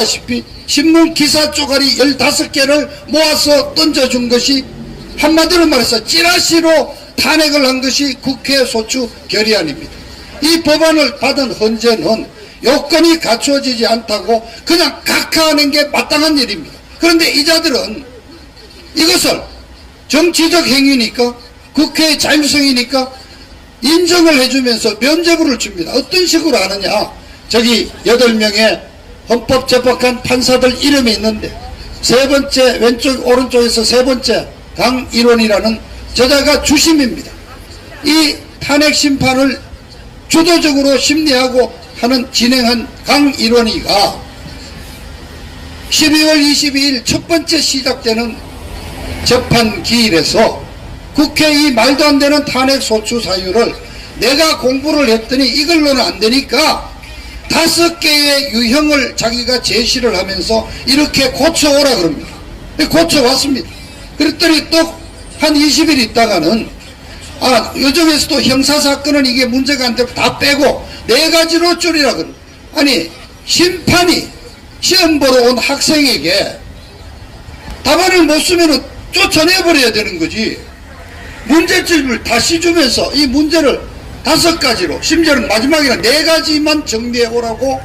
아시다시피 신문 기사 쪼가리 15개를 모아서 던져준 것이 한마디로 말해서 찌라시로 탄핵을 한 것이 국회 소추 결의안입니다. 이 법안을 받은 헌재는 요건이 갖추어지지 않다고 그냥 각하하는 게 마땅한 일입니다. 그런데 이 자들은 이것을 정치적 행위니까 국회의 자율성이니까 인정을 해주면서 면죄부를 줍니다. 어떤 식으로 하느냐, 저기 8명의 헌법재판관 판사들 이름이 있는데 세 번째 왼쪽 오른쪽에서 세 번째 강일원이라는 저자가 주심입니다. 이 탄핵 심판을 주도적으로 심리하고 하는 진행한 강일원이가 12월 22일 첫 번째 시작되는 재판 기일에서 국회 이 말도 안 되는 탄핵 소추 사유를 내가 공부를 했더니 이걸로는 안 되니까 5개의 유형을 자기가 제시를 하면서 이렇게 고쳐오라 그럽니다. 고쳐왔습니다. 그랬더니 또 한 20일 있다가는 요즘에서도 형사사건은 이게 문제가 안 되고 다 빼고 4가지로 줄이라 그럽니다. 아니 심판이 시험 보러 온 학생에게 답안을 못 쓰면 쫓아내버려야 되는 거지. 문제집을 다시 주면서 이 문제를 5가지로 심지어는 마지막에는 4가지만 정리해 오라고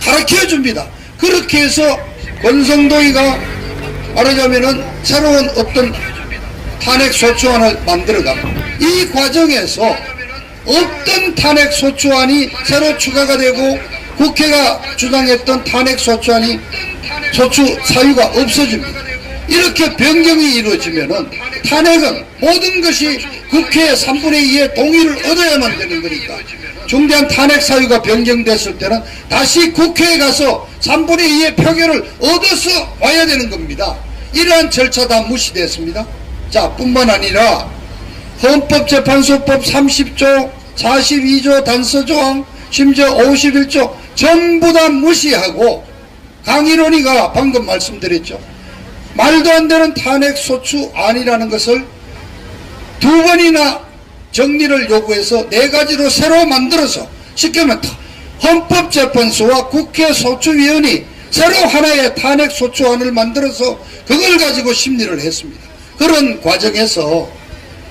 가르쳐 줍니다. 그렇게 해서 권성동이가 말하자면은 새로운 어떤 탄핵 소추안을 만들어가고 이 과정에서 어떤 탄핵 소추안이 새로 추가가 되고 국회가 주장했던 탄핵 소추안이 소추 사유가 없어집니다. 이렇게 변경이 이루어지면은 탄핵은 모든 것이 국회의 3분의 2의 동의를 얻어야만 되는 거니까 중대한 탄핵 사유가 변경됐을 때는 다시 국회에 가서 3분의 2의 표결을 얻어서 와야 되는 겁니다. 이러한 절차 다 무시됐습니다. 자, 뿐만 아니라 헌법재판소법 30조 42조 단서조항 심지어 51조 전부 다 무시하고 강일원이가 방금 말씀드렸죠. 말도 안 되는 탄핵 소추안이라는 것을 2번이나 정리를 요구해서 4가지로 새로 만들어서 쉽게 말하면 헌법재판소와 국회 소추위원이 새로 하나의 탄핵 소추안을 만들어서 그걸 가지고 심리를 했습니다. 그런 과정에서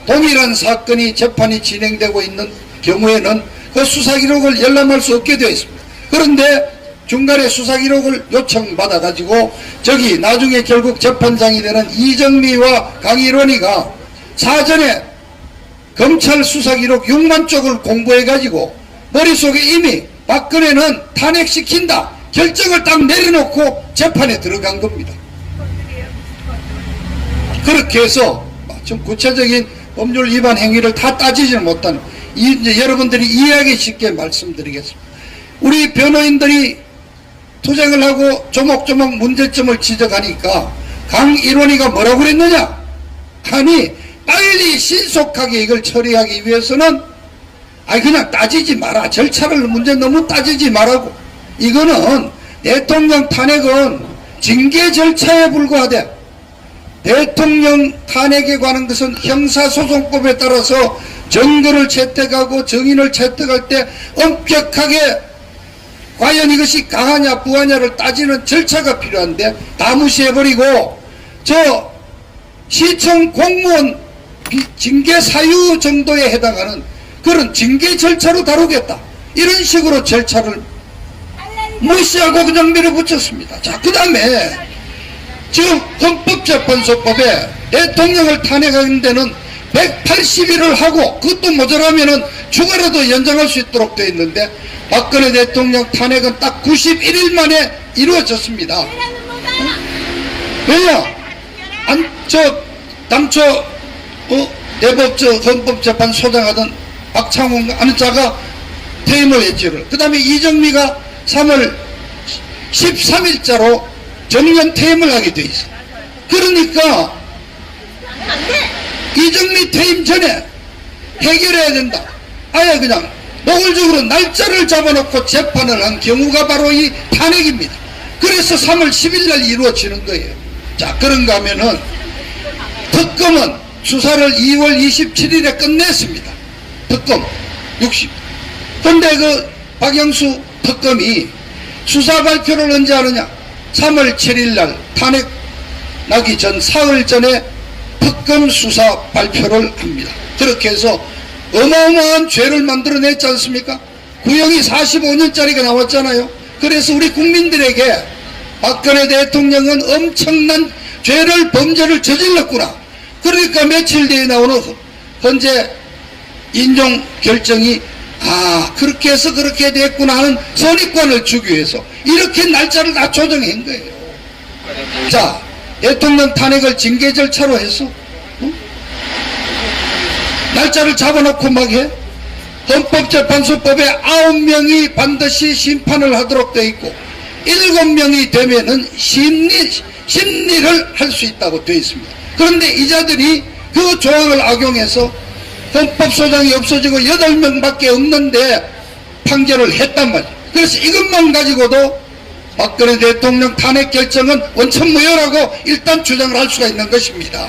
동일한 사건이 재판이 진행되고 있는 경우에는 그 수사기록을 열람할 수 없게 되어 있습니다. 그런데 중간에 수사기록을 요청받아 가지고 저기 나중에 결국 재판장이 되는 이정미와 강일원이가 사전에 검찰 수사기록 6만 쪽을 공부해 가지고 머릿속에 이미 박근혜는 탄핵시킨다 결정을 딱 내려놓고 재판에 들어간 겁니다. 그렇게 해서 좀 구체적인 법률 위반 행위를 다 따지지는 못하는 이제 여러분들이 이해하기 쉽게 말씀드리겠습니다. 우리 변호인들이 투쟁을 하고 조목조목 문제점을 지적하니까 강일원이가 뭐라고 그랬느냐? 아니 빨리 신속하게 이걸 처리하기 위해서는 그냥 따지지 마라. 절차를 문제 너무 따지지 말라고. 이거는 대통령 탄핵은 징계 절차에 불과하되 대통령 탄핵에 관한 것은 형사소송법에 따라서 증거를 채택하고 증인을 채택할 때 엄격하게 과연 이것이 강하냐 부하냐를 따지는 절차가 필요한데 다 무시해버리고 저 시청 공무원 징계 사유 정도에 해당하는 그런 징계 절차로 다루겠다 이런 식으로 절차를 무시하고 그냥 밀어붙였습니다. 자, 그 다음에 지금 헌법재판소법에 대통령을 탄핵하는 데는 180일을 하고 그것도 모자라면은 추가로도 연장할 수 있도록 되어 있는데 박근혜 대통령 탄핵은 딱 91일 만에 이루어졌습니다. 왜냐? 당초 헌법재판소장하던 박창훈 하는 자가 퇴임을 했지요. 그 다음에 이정미가 3월 13일자로 정년 퇴임을 하게 돼 있어. 그러니까 이정미 퇴임 전에 해결해야 된다. 아예 그냥 노골적으로 날짜를 잡아놓고 재판을 한 경우가 바로 이 탄핵입니다. 그래서 3월 10일 날 이루어지는 거예요. 자, 그런가 하면은 특검은 수사를 2월 27일에 끝냈습니다. 특검 60. 근데 그 박영수 특검이 수사 발표를 언제 하느냐? 3월 7일 날 탄핵 나기 전 사흘 전에 특검 수사 발표를 합니다. 그렇게 해서 어마어마한 죄를 만들어냈지 않습니까? 구형이 45년짜리가 나왔잖아요. 그래서 우리 국민들에게 박근혜 대통령은 엄청난 범죄를 저질렀구나. 그러니까 며칠 뒤에 나오는 헌재 인용 결정이 그렇게 해서 그렇게 됐구나 하는 선입관을 주기 위해서 이렇게 날짜를 다 조정한 거예요. 자, 대통령 탄핵을 징계 절차로 해서 날짜를 잡아놓고 막 해. 헌법재판소법에 9명이 반드시 심판을 하도록 되어 있고 7명이 되면은 심리를 할 수 있다고 되어 있습니다. 그런데 이자들이 그 조항을 악용해서 헌법소장이 없어지고 8명밖에 없는데 판결을 했단 말이에요. 그래서 이것만 가지고도 박근혜 대통령 탄핵 결정은 원천무효라고 일단 주장을 할 수가 있는 것입니다.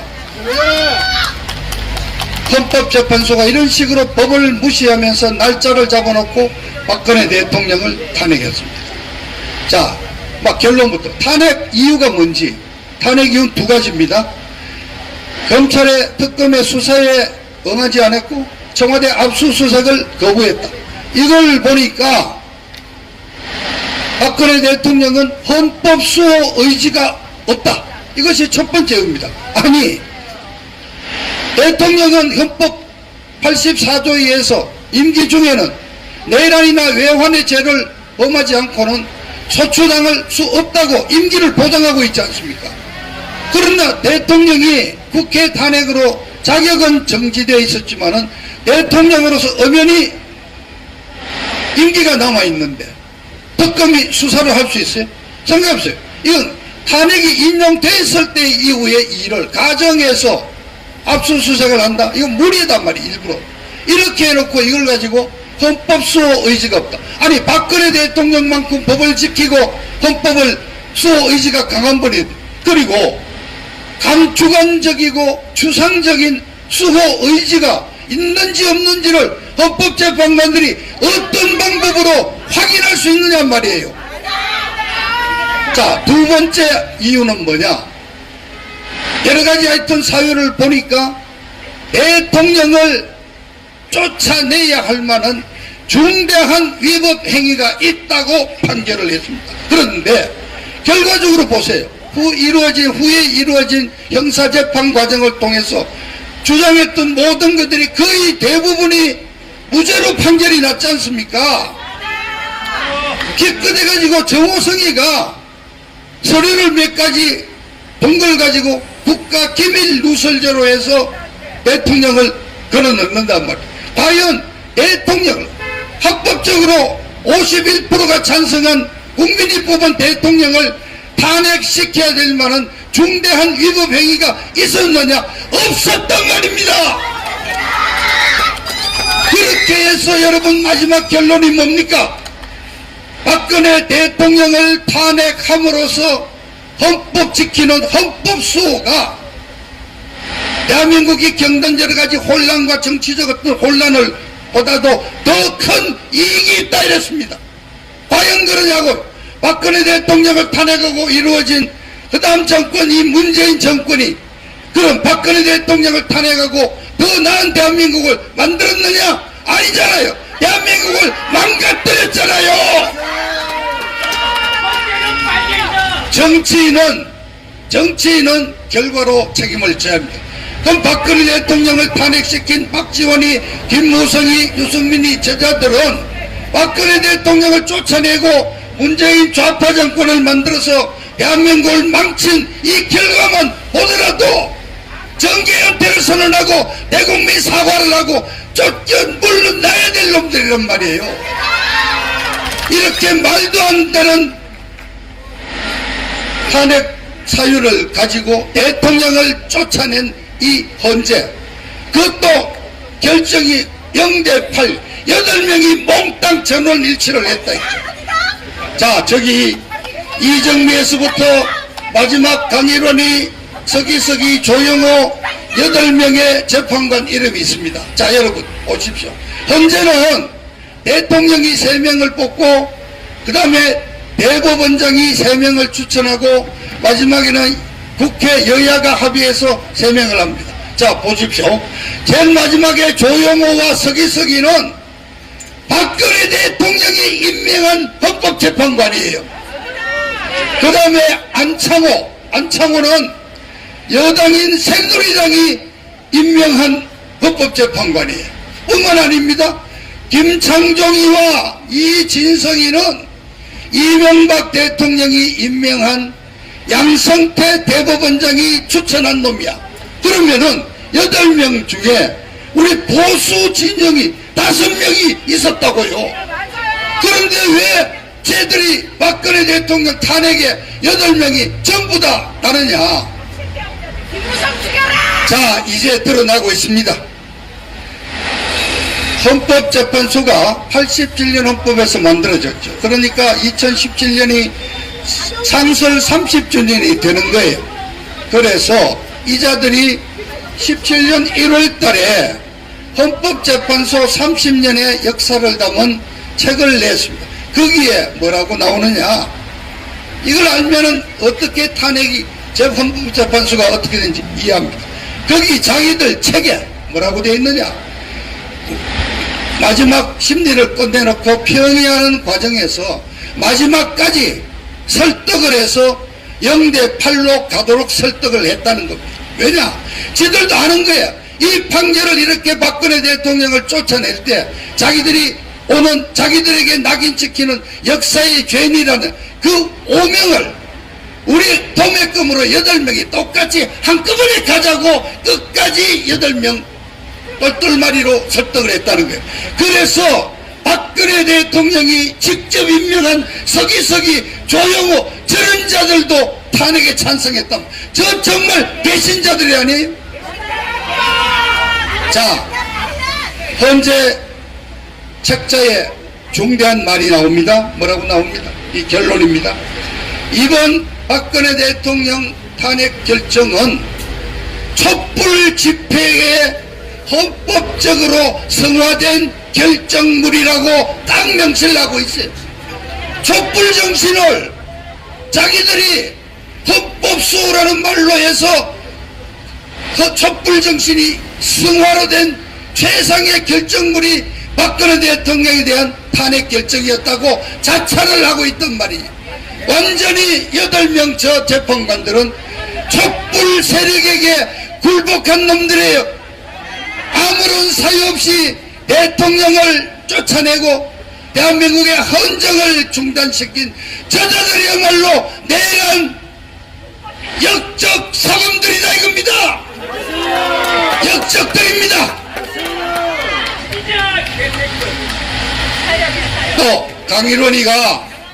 헌법재판소가 이런 식으로 법을 무시하면서 날짜를 잡아놓고 박근혜 대통령을 탄핵했습니다. 자, 결론부터 탄핵 이유가 뭔지. 탄핵 이유는 두 가지입니다. 검찰의 특검의 수사에 응하지 않았고 청와대 압수수색을 거부했다. 이걸 보니까 박근혜 대통령은 헌법 수호 의지가 없다. 이것이 첫 번째 의미입니다. 아니, 대통령은 헌법 84조에 의해서 임기 중에는 내란이나 외환의 죄를 범하지 않고는 소추당할 수 없다고 임기를 보장하고 있지 않습니까? 그러나 대통령이 국회 탄핵으로 자격은 정지되어 있었지만은 대통령으로서 엄연히 임기가 남아있는데 특검이 수사를 할 수 있어요? 생각해보세요. 이건 탄핵이 인용됐을 때 이후의 일을 가정해서 압수수색을 한다. 이건 무리단 말이에요. 일부러. 이렇게 해놓고 이걸 가지고 헌법 수호 의지가 없다. 아니, 박근혜 대통령만큼 법을 지키고 헌법을 수호 의지가 강한 분이, 그리고 주관적이고 추상적인 수호 의지가 있는지 없는지를 헌법재판관들이 어떤 방법으로 확인할 수 있느냐 말이에요. 자, 두 번째 이유는 뭐냐? 여러가지 하여튼 사유를 보니까 대통령을 쫓아내야 할 만한 중대한 위법 행위가 있다고 판결을 했습니다. 그런데 결과적으로 보세요. 후에 이루어진 형사재판 과정을 통해서 주장했던 모든 것들이 거의 대부분이 무죄로 판결이 났지 않습니까? 기껏해가지고 정호성이가 서류를 몇 가지 본 걸 가지고 국가기밀 누설죄로 해서 대통령을 걸어넣는단 말이에요. 과연 대통령을 합법적으로 51%가 찬성한 국민이 뽑은 대통령을 탄핵시켜야 될 만한 중대한 위법 행위가 있었느냐? 없었단 말입니다. 그렇게 해서 여러분 마지막 결론이 뭡니까? 박근혜 대통령을 탄핵함으로써 헌법 지키는 헌법 수호가 대한민국이 겪는 여러 가지 혼란과 정치적 어떤 혼란을 보다도 더 큰 이익이 있다 이랬습니다. 과연 그러냐고. 박근혜 대통령을 탄핵하고 이루어진 그 다음 정권이 문재인 정권이 그럼 박근혜 대통령을 탄핵하고 더 나은 대한민국을 만들었느냐? 아니잖아요. 대한민국을 망가뜨렸잖아요. 정치인은 결과로 책임을 져야 합니다. 그럼 박근혜 대통령을 탄핵시킨 박지원이, 김무성이, 유승민이 제자들은 박근혜 대통령을 쫓아내고 문재인 좌파 정권을 만들어서 대한민국을 망친 이 결과만 보더라도 정계 은퇴를 선언하고 대국민 사과를 하고 쫓겨 물러나야 될 놈들이란 말이에요. 이렇게 말도 안 되는 탄핵 사유를 가지고 대통령을 쫓아낸 이 헌재, 그것도 결정이 0대8 8명이 몽땅 전원 일치를 했다 했죠. 자, 저기 이정미에서부터 마지막 강일원이 서기석이 조영호 8명의 재판관 이름이 있습니다. 자, 여러분 보십시오. 헌재는 대통령이 3명을 뽑고 그 다음에 대법원장이 3명을 추천하고 마지막에는 국회 여야가 합의해서 3명을 합니다. 자, 보십시오. 제일 마지막에 조영호와 서기석이는 박근혜 대통령이 임명한 헌법재판관이에요. 그 다음에 안창호는 여당인 새누리당이 임명한 헌법재판관이에요. 뿐만 아닙니다. 김창종이와 이진성이는 이명박 대통령이 임명한 양성태 대법원장이 추천한 놈이야. 그러면은 8명 중에 우리 보수 진영이 5명이 있었다고요. 그런데 왜 쟤들이 박근혜 대통령 탄핵에 8명이 전부 다 다르냐? 자, 이제 드러나고 있습니다. 헌법재판소가 87년 헌법에서 만들어졌죠. 그러니까 2017년이 창설 30주년이 되는 거예요. 그래서 이자들이 17년 1월 달에 헌법재판소 30년의 역사를 담은 책을 냈습니다. 거기에 뭐라고 나오느냐? 이걸 알면은 어떻게 탄핵이 헌법재판소가 어떻게 되는지 이해합니다. 거기 자기들 책에 뭐라고 되어 있느냐? 마지막 심리를 끝내놓고 평의하는 과정에서 마지막까지 설득을 해서 0대8로 가도록 설득을 했다는 겁니다. 왜냐? 지들도 아는 거야. 이 판결을 이렇게 박근혜 대통령을 쫓아낼 때 자기들이 오는 자기들에게 낙인찍히는 역사의 죄인이라는 그 오명을 우리 도매금으로 8명이 똑같이 한꺼번에 가자고 끝까지 8명 똘똘마리로 설득을 했다는 거예요. 그래서 박근혜 대통령이 직접 임명한 서기석이, 조영호 저런 자들도 탄핵에 찬성했다. 저 정말 배신자들이 아니에요? 자, 현재 책자에 중대한 말이 나옵니다. 뭐라고 나옵니다. 이 결론입니다. 이번 박근혜 대통령 탄핵 결정은 촛불 집회에 헌법적으로 성화된 결정물이라고 딱 명시를 하고 있어요. 촛불 정신을 자기들이 헌법수호라는 말로 해서 그 촛불 정신이 승화로 된 최상의 결정물이 박근혜 대통령에 대한 탄핵 결정이었다고 자찰을 하고 있단 말이에요. 완전히 8명 저 재판관들은 촛불 세력에게 굴복한 놈들이에요. 아무런 사유 없이 대통령을 쫓아내고 대한민국의 헌정을 중단시킨 저자들이야말로 내란 역적 사범들이다 이겁니다. 역적들입니다. 또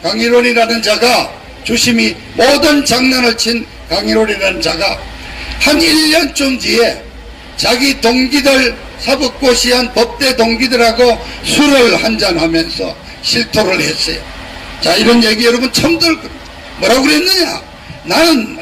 강일원이라는 자가 주심이 모든 장난을 친 강일원이라는 자가 한 1년쯤 뒤에 자기 동기들 사법고시한 법대 동기들하고 술을 한잔하면서 실토를 했어요. 자, 이런 얘기 여러분 처음 들을 겁니다. 뭐라고 그랬느냐? 나는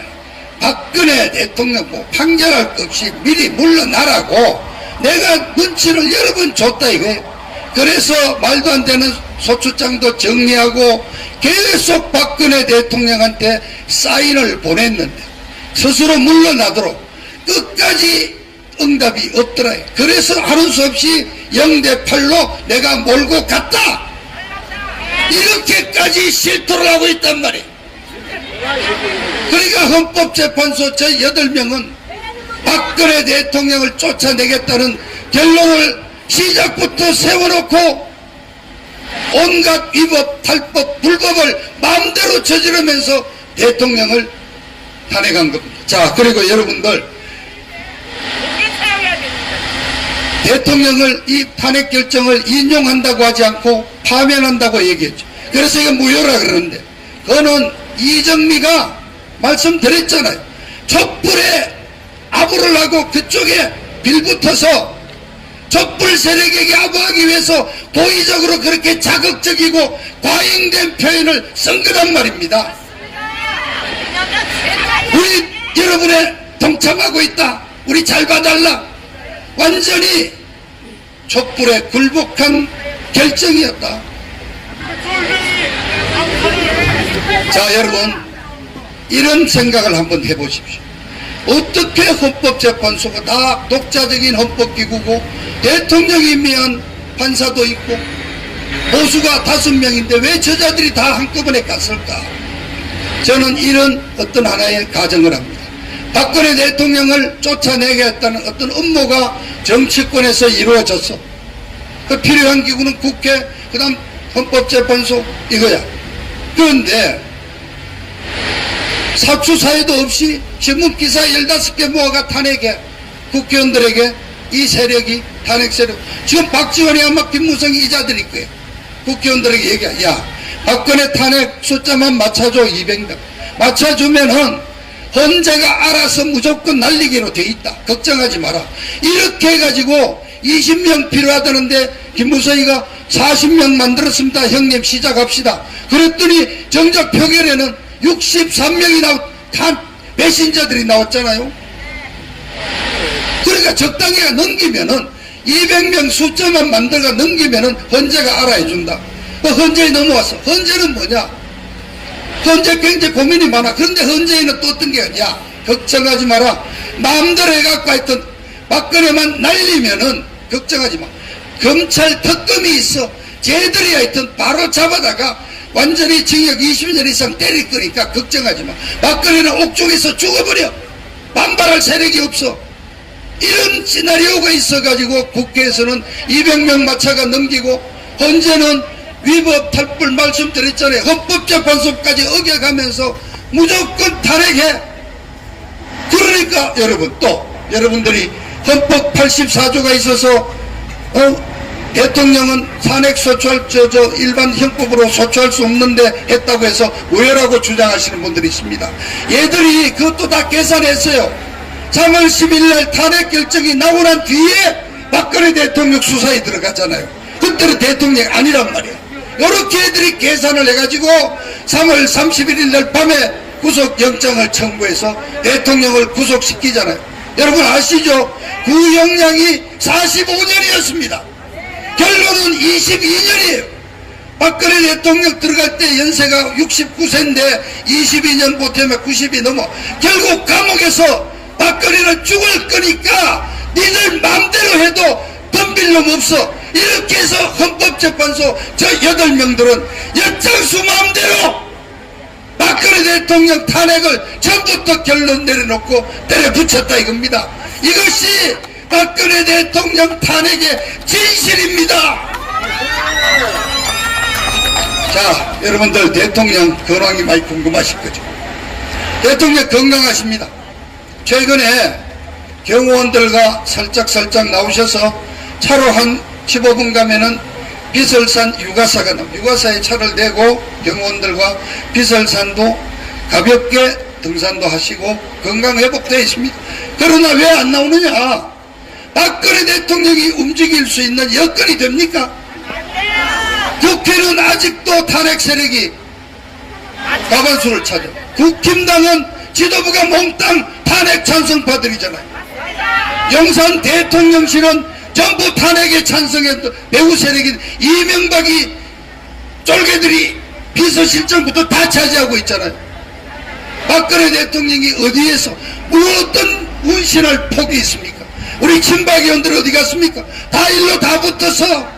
박근혜 대통령 판결할 것 없이 미리 물러나라고 내가 눈치를 여러 번 줬다 이거예요. 그래서 말도 안 되는 소추장도 정리하고 계속 박근혜 대통령한테 사인을 보냈는데 스스로 물러나도록 끝까지 응답이 없더라. 그래서 하는 수 없이 0대8로 내가 몰고 갔다. 이렇게까지 실토를 하고 있단 말이에요. 그러니까 헌법재판소 저 8명은 박근혜 대통령을 쫓아내겠다는 결론을 시작부터 세워놓고 온갖 위법, 탈법, 불법을 마음대로 저지르면서 대통령을 탄핵한 겁니다. 자, 그리고 여러분들 대통령을 이 탄핵 결정을 인용한다고 하지 않고 파면한다고 얘기했죠. 그래서 이거 무효라 그러는데 그거는 이정미가 말씀드렸잖아요. 촛불에 아부를 하고 그쪽에 빌붙어서 촛불 세력에게 아부하기 위해서 고의적으로 그렇게 자극적이고 과잉된 표현을 쓴 거란 말입니다. 우리 여러분에 동참하고 있다. 우리 잘 봐달라. 완전히 촛불에 굴복한 결정이었다. 자, 여러분, 이런 생각을 한번 해보십시오. 어떻게 헌법재판소가 다 독자적인 헌법기구고 대통령이 임명한 판사도 있고 보수가 5명인데 왜 저자들이 다 한꺼번에 갔을까? 저는 이런 어떤 하나의 가정을 합니다. 박근혜 대통령을 쫓아내겠다는 어떤 음모가 정치권에서 이루어졌어. 그 필요한 기구는 국회, 그 다음 헌법재판소 이거야. 그런데 사추사회도 없이 신문기사 15개 모아가 탄핵해. 국회의원들에게 이 세력이 탄핵 세력. 지금 박지원이 아마 김무성이 이자들일 거예요. 국회의원들에게 얘기해. 야, 박근혜 탄핵 숫자만 맞춰줘. 200명. 맞춰주면은 헌재가 알아서 무조건 날리기로 돼 있다. 걱정하지 마라. 이렇게 해가지고 20명 필요하다는데 김무성이가 40명 만들었습니다. 형님 시작합시다. 그랬더니 정작 표결에는 63명이 다 배신자들이 나왔잖아요. 그러니까 적당히가 넘기면은 200명 숫자만 만들어가 넘기면은 헌재가 알아해준다. 그 헌재에 넘어왔어. 헌재는 뭐냐? 헌재 굉장히 고민이 많아. 그런데 헌재에는 또 어떤 게 아니야. 걱정하지 마라. 마음대로 해갖고 하여튼 박근혜만 날리면은 걱정하지 마. 검찰 특검이 있어. 쟤들이 하여튼 바로 잡아다가 완전히 징역 20년 이상 때릴 거니까 걱정하지 마. 박근혜는 옥중에서 죽어버려. 반발할 세력이 없어. 이런 시나리오가 있어가지고 국회에서는 200명 마차가 넘기고 헌재는 위법 탈불 말씀드렸잖아요. 헌법재판소까지 어겨가면서 무조건 탄핵해. 그러니까 여러분 또 여러분들이 헌법 84조가 있어서 대통령은 탄핵 소추할 일반 형법으로 소추할 수 없는데 했다고 해서 우회라고 주장하시는 분들이 있습니다. 얘들이 그것도 다 계산했어요. 3월 10일 날 탄핵 결정이 나고 난 뒤에 박근혜 대통령 수사에 들어갔잖아요. 그때는 대통령이 아니란 말이야. 요렇게 애들이 계산을 해가지고 3월 31일 날 밤에 구속영장을 청구해서 대통령을 구속시키잖아요. 여러분 아시죠? 구형량이 45년이었습니다. 결론은 22년이에요. 박근혜 대통령 들어갈 때 연세가 69세인데 22년 보태면 90이 넘어. 결국 감옥에서 박근혜는 죽을 거니까 니들 마음대로 해도 덤빌 놈 없어. 이렇게 해서 헌법재판소 저 8명들은 연장수 마음대로 박근혜 대통령 탄핵을 처음부터 결론 내려놓고 때려붙였다 이겁니다. 이것이 박근혜 대통령 탄핵의 진실입니다. 자, 여러분들 대통령 근황이 많이 궁금하실 거죠. 대통령 건강하십니다. 최근에 경호원들과 살짝 나오셔서 차로 한 15분 가면은 비설산 유가사가 나옵니다. 유가사에 차를 대고 경호원들과 비설산도 가볍게 등산도 하시고 건강 회복되어 있습니다. 그러나 왜 안 나오느냐? 박근혜 대통령이 움직일 수 있는 여건이 됩니까? 국회는 아직도 탄핵 세력이 과반수를 차죠. 국힘당은 지도부가 몽땅 탄핵 찬성파들이잖아요. 용산 대통령실은 전부 탄핵에 찬성했던 배후 세력인 이명박이 쫄개들이 비서실장부터 다 차지하고 있잖아요. 박근혜 대통령이 어디에서 어떤 문신할 폭이 있습니까? 우리 친박 의원들 어디 갔습니까? 다 일로 다 붙어서.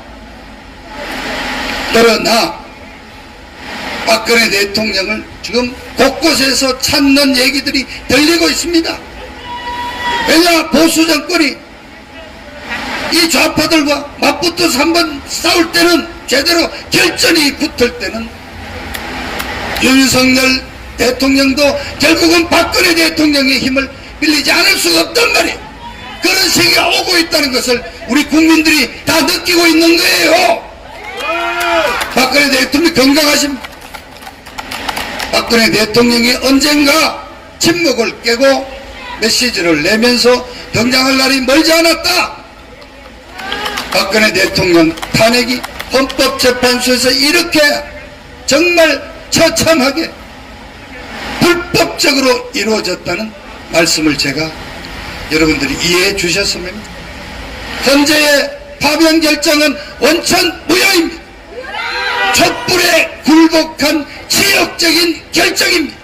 그러나 박근혜 대통령을 지금 곳곳에서 찾는 얘기들이 들리고 있습니다. 왜냐? 보수 정권이 이 좌파들과 맞붙어서 한번 싸울 때는 제대로 결전이 붙을 때는 윤석열 대통령도 결국은 박근혜 대통령의 힘을 빌리지 않을 수가 없단 말이에요. 그런 시기가 오고 있다는 것을 우리 국민들이 다 느끼고 있는 거예요. 박근혜 대통령이 건강하십니다. 박근혜 대통령이 언젠가 침묵을 깨고 메시지를 내면서 등장할 날이 멀지 않았다. 박근혜 대통령 탄핵이 헌법재판소에서 이렇게 정말 처참하게 불법적으로 이루어졌다는 말씀을 제가 여러분들이 이해해 주셨으면 합니다. 현재의 파면 결정은 원천 무효입니다. 촛불에 굴복한 지역적인 결정입니다.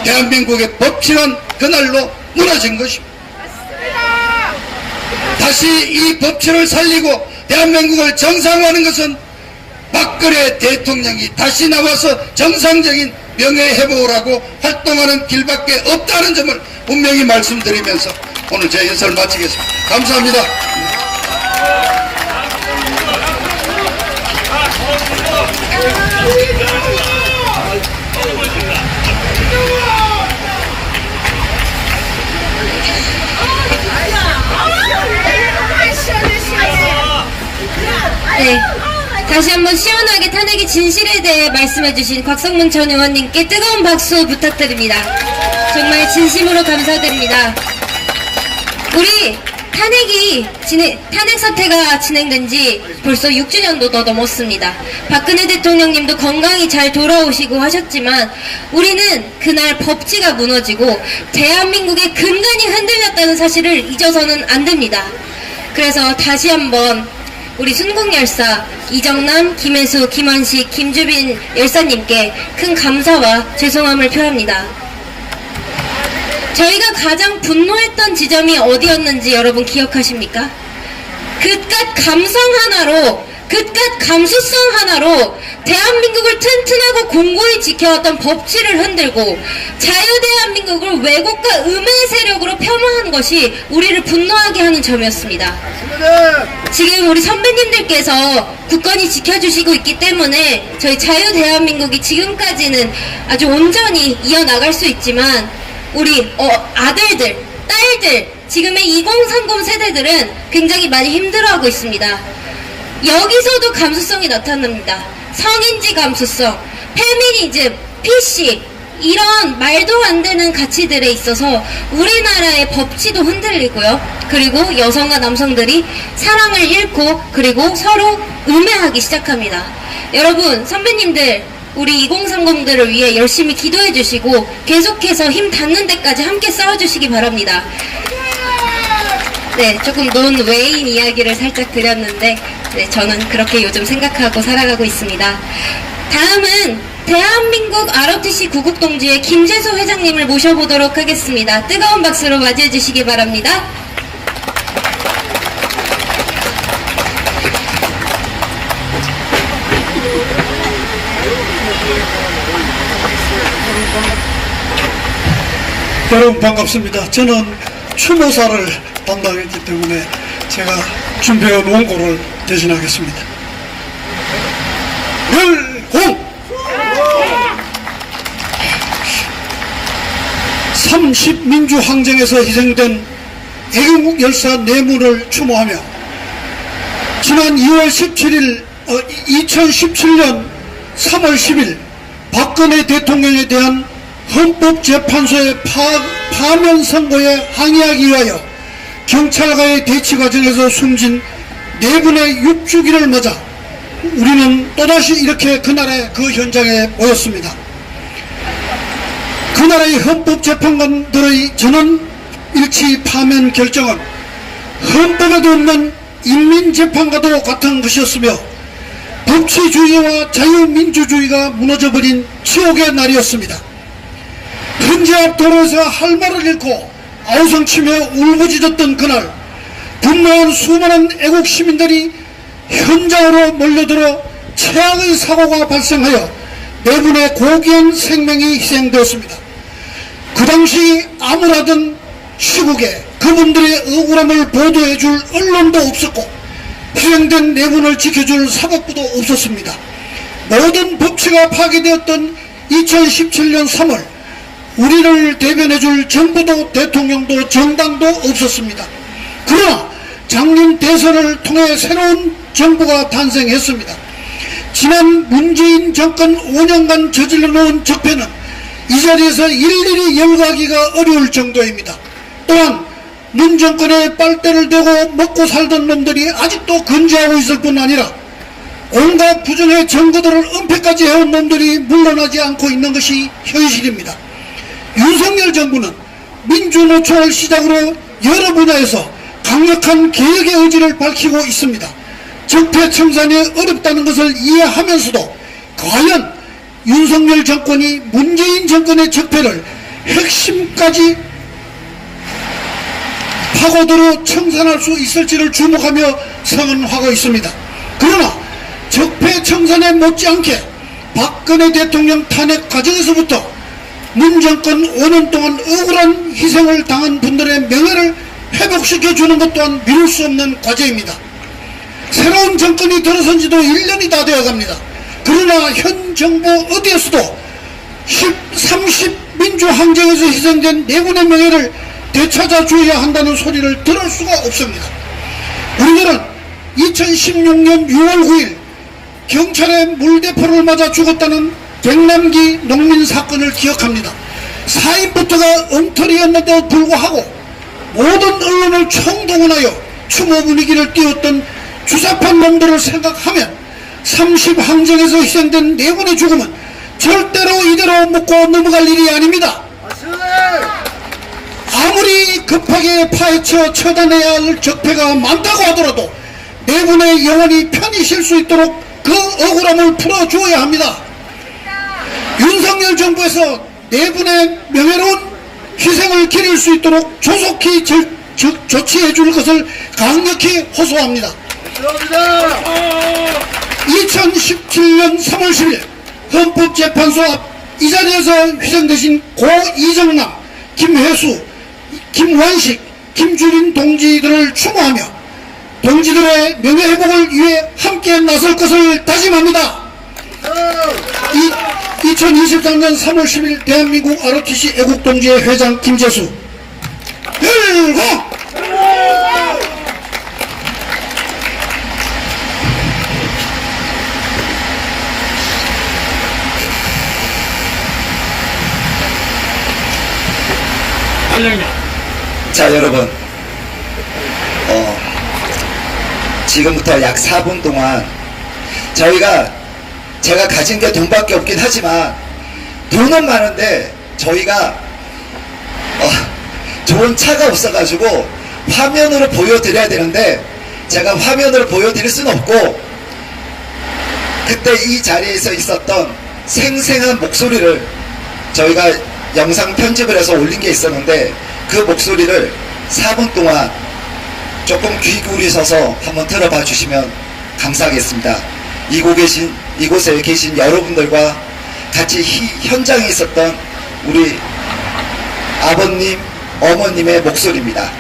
대한민국의 법치는 그날로 무너진 것입니다. 다시 이 법치를 살리고 대한민국을 정상화하는 것은 박근혜 대통령이 다시 나와서 정상적인 명예회복을 하고 활동하는 길밖에 없다는 점을 분명히 말씀드리면서 오늘 제 연설을 마치겠습니다. 감사합니다. 네, 다시 한번 시원하게 탄핵의 진실에 대해 말씀해주신 곽성문 전 의원님께 뜨거운 박수 부탁드립니다. 정말 진심으로 감사드립니다. 우리 탄핵 사태가 진행된 지 벌써 6주년도 더 넘었습니다. 박근혜 대통령님도 건강히 잘 돌아오시고 하셨지만 우리는 그날 법치가 무너지고 대한민국의 근간이 흔들렸다는 사실을 잊어서는 안 됩니다. 그래서 다시 한번 우리 순국열사 이정남, 김혜수, 김원식, 김주빈 열사님께 큰 감사와 죄송함을 표합니다. 저희가 가장 분노했던 지점이 어디였는지 여러분 기억하십니까? 그깟 감성 하나로, 그깟 감수성 하나로 대한민국을 튼튼하고 공고히 지켜왔던 법치를 흔들고 자유대한민국을 왜곡과 음해 세력으로 폄하한 것이 우리를 분노하게 하는 점이었습니다. 지금 우리 선배님들께서 굳건히 지켜주시고 있기 때문에 저희 자유대한민국이 지금까지는 아주 온전히 이어나갈 수 있지만 우리 아들들, 딸들, 지금의 2030 세대들은 굉장히 많이 힘들어하고 있습니다. 여기서도 감수성이 나타납니다. 성인지 감수성, 페미니즘, PC 이런 말도 안 되는 가치들에 있어서 우리나라의 법치도 흔들리고요. 그리고 여성과 남성들이 사랑을 잃고 그리고 서로 음해하기 시작합니다. 여러분, 선배님들 우리 2030들을 위해 열심히 기도해 주시고 계속해서 힘 닿는 데까지 함께 싸워주시기 바랍니다. 네, 조금 논외인 이야기를 살짝 드렸는데 네, 저는 그렇게 요즘 생각하고 살아가고 있습니다. 다음은 대한민국 ROTC 구국동지회 김재수 회장님을 모셔보도록 하겠습니다. 뜨거운 박수로 맞이해 주시기 바랍니다. 여러분 반갑습니다. 저는 추모사를 담당했기 때문에 제가 준비해온 원고를 대신하겠습니다. 열공! 30민주항쟁에서 희생된 애경국 열사 내문을 추모하며 지난 2월 17일 2017년 3월 10일 박근혜 대통령에 대한 헌법재판소의 파면 선고에 항의하기 위하여 경찰과의 대치 과정에서 숨진 네 분의 육주기를 맞아 우리는 또다시 이렇게 그날의 그 현장에 모였습니다. 그날의 헌법재판관들의 전원 일치 파면 결정은 헌법에도 없는 인민재판과도 같은 것이었으며 법치주의와 자유민주주의가 무너져버린 지옥의 날이었습니다. 현재 앞 도로에서 할 말을 잃고 아우성치며 울부짖었던 그날, 분노한 수많은 애국 시민들이 현장으로 몰려들어 최악의 사고가 발생하여 네 분의 고귀한 생명이 희생되었습니다. 그 당시 아무라던 시국에 그분들의 억울함을 보도해줄 언론도 없었고 희생된 네 분을 지켜줄 사법부도 없었습니다. 모든 법치가 파괴되었던 2017년 3월 우리를 대변해줄 정부도 대통령도 정당도 없었습니다. 그러나 작년 대선을 통해 새로운 정부가 탄생했습니다. 지난 문재인 정권 5년간 저질러 놓은 적폐는 이 자리에서 일일이 열거하기가 어려울 정도입니다. 또한 문 정권에 빨대를 대고 먹고 살던 놈들이 아직도 건재하고 있을 뿐 아니라 온갖 부정의 증거들을 은폐까지 해온 놈들이 물러나지 않고 있는 것이 현실입니다. 윤석열 정부는 민주노총을 시작으로 여러 분야에서 강력한 개혁의 의지를 밝히고 있습니다. 적폐청산이 어렵다는 것을 이해하면서도 과연 윤석열 정권이 문재인 정권의 적폐를 핵심까지 파고들어 청산할 수 있을지를 주목하며 선언하고 있습니다. 그러나 적폐청산에 못지않게 박근혜 대통령 탄핵 과정에서부터 문 정권 5년 동안 억울한 희생을 당한 분들의 명예를 회복시켜주는 것 또한 미룰 수 없는 과제입니다. 새로운 정권이 들어선 지도 1년이 다 되어갑니다. 그러나 현 정부 어디에서도 30 민주항쟁에서 희생된 내군의 명예를 되찾아줘야 한다는 소리를 들을 수가 없습니다. 우리들은 2016년 6월 9일 경찰의 물대포를 맞아 죽었다는 백남기 농민 사건을 기억합니다. 사인부터가 엉터리였는데도 불구하고 모든 언론을 총동원하여 추모 분위기를 띄웠던 주사파 놈들을 생각하면 30항쟁에서 희생된 내군의 죽음은 절대로 이대로 묻고 넘어갈 일이 아닙니다. 아무리 급하게 파헤쳐 처단해야 할 적폐가 많다고 하더라도 내군의 영혼이 편히 쉴 수 있도록 그 억울함을 풀어주어야 합니다. 윤석열 정부에서 내군의 명예로운 희생을 기릴 수 있도록 조속히 조치해 줄 것을 강력히 호소합니다. 2017년 3월 10일 헌법재판소 앞 이 자리에서 희생되신 고 이정남, 김회수, 김완식, 김주린 동지들을 추모하며 동지들의 명예회복을 위해 함께 나설 것을 다짐합니다. 2023년 3월 10일 대한민국 ROTC 애국동지회 회장 김재수 일곱! 자, 여러분, 지금부터 약 4분 동안 제가 가진 게 돈밖에 없긴 하지만 돈은 많은데 저희가 좋은 차가 없어가지고 화면으로 보여드려야 되는데 제가 화면으로 보여드릴 수는 없고 그때 이 자리에서 있었던 생생한 목소리를 저희가 영상 편집을 해서 올린 게 있었는데 그 목소리를 4분 동안 조금 귀 기울이셔서 한번 들어봐 주시면 감사하겠습니다. 이곳에 계신 여러분들과 같이 현장에 있었던 우리 아버님, 어머님의 목소리입니다.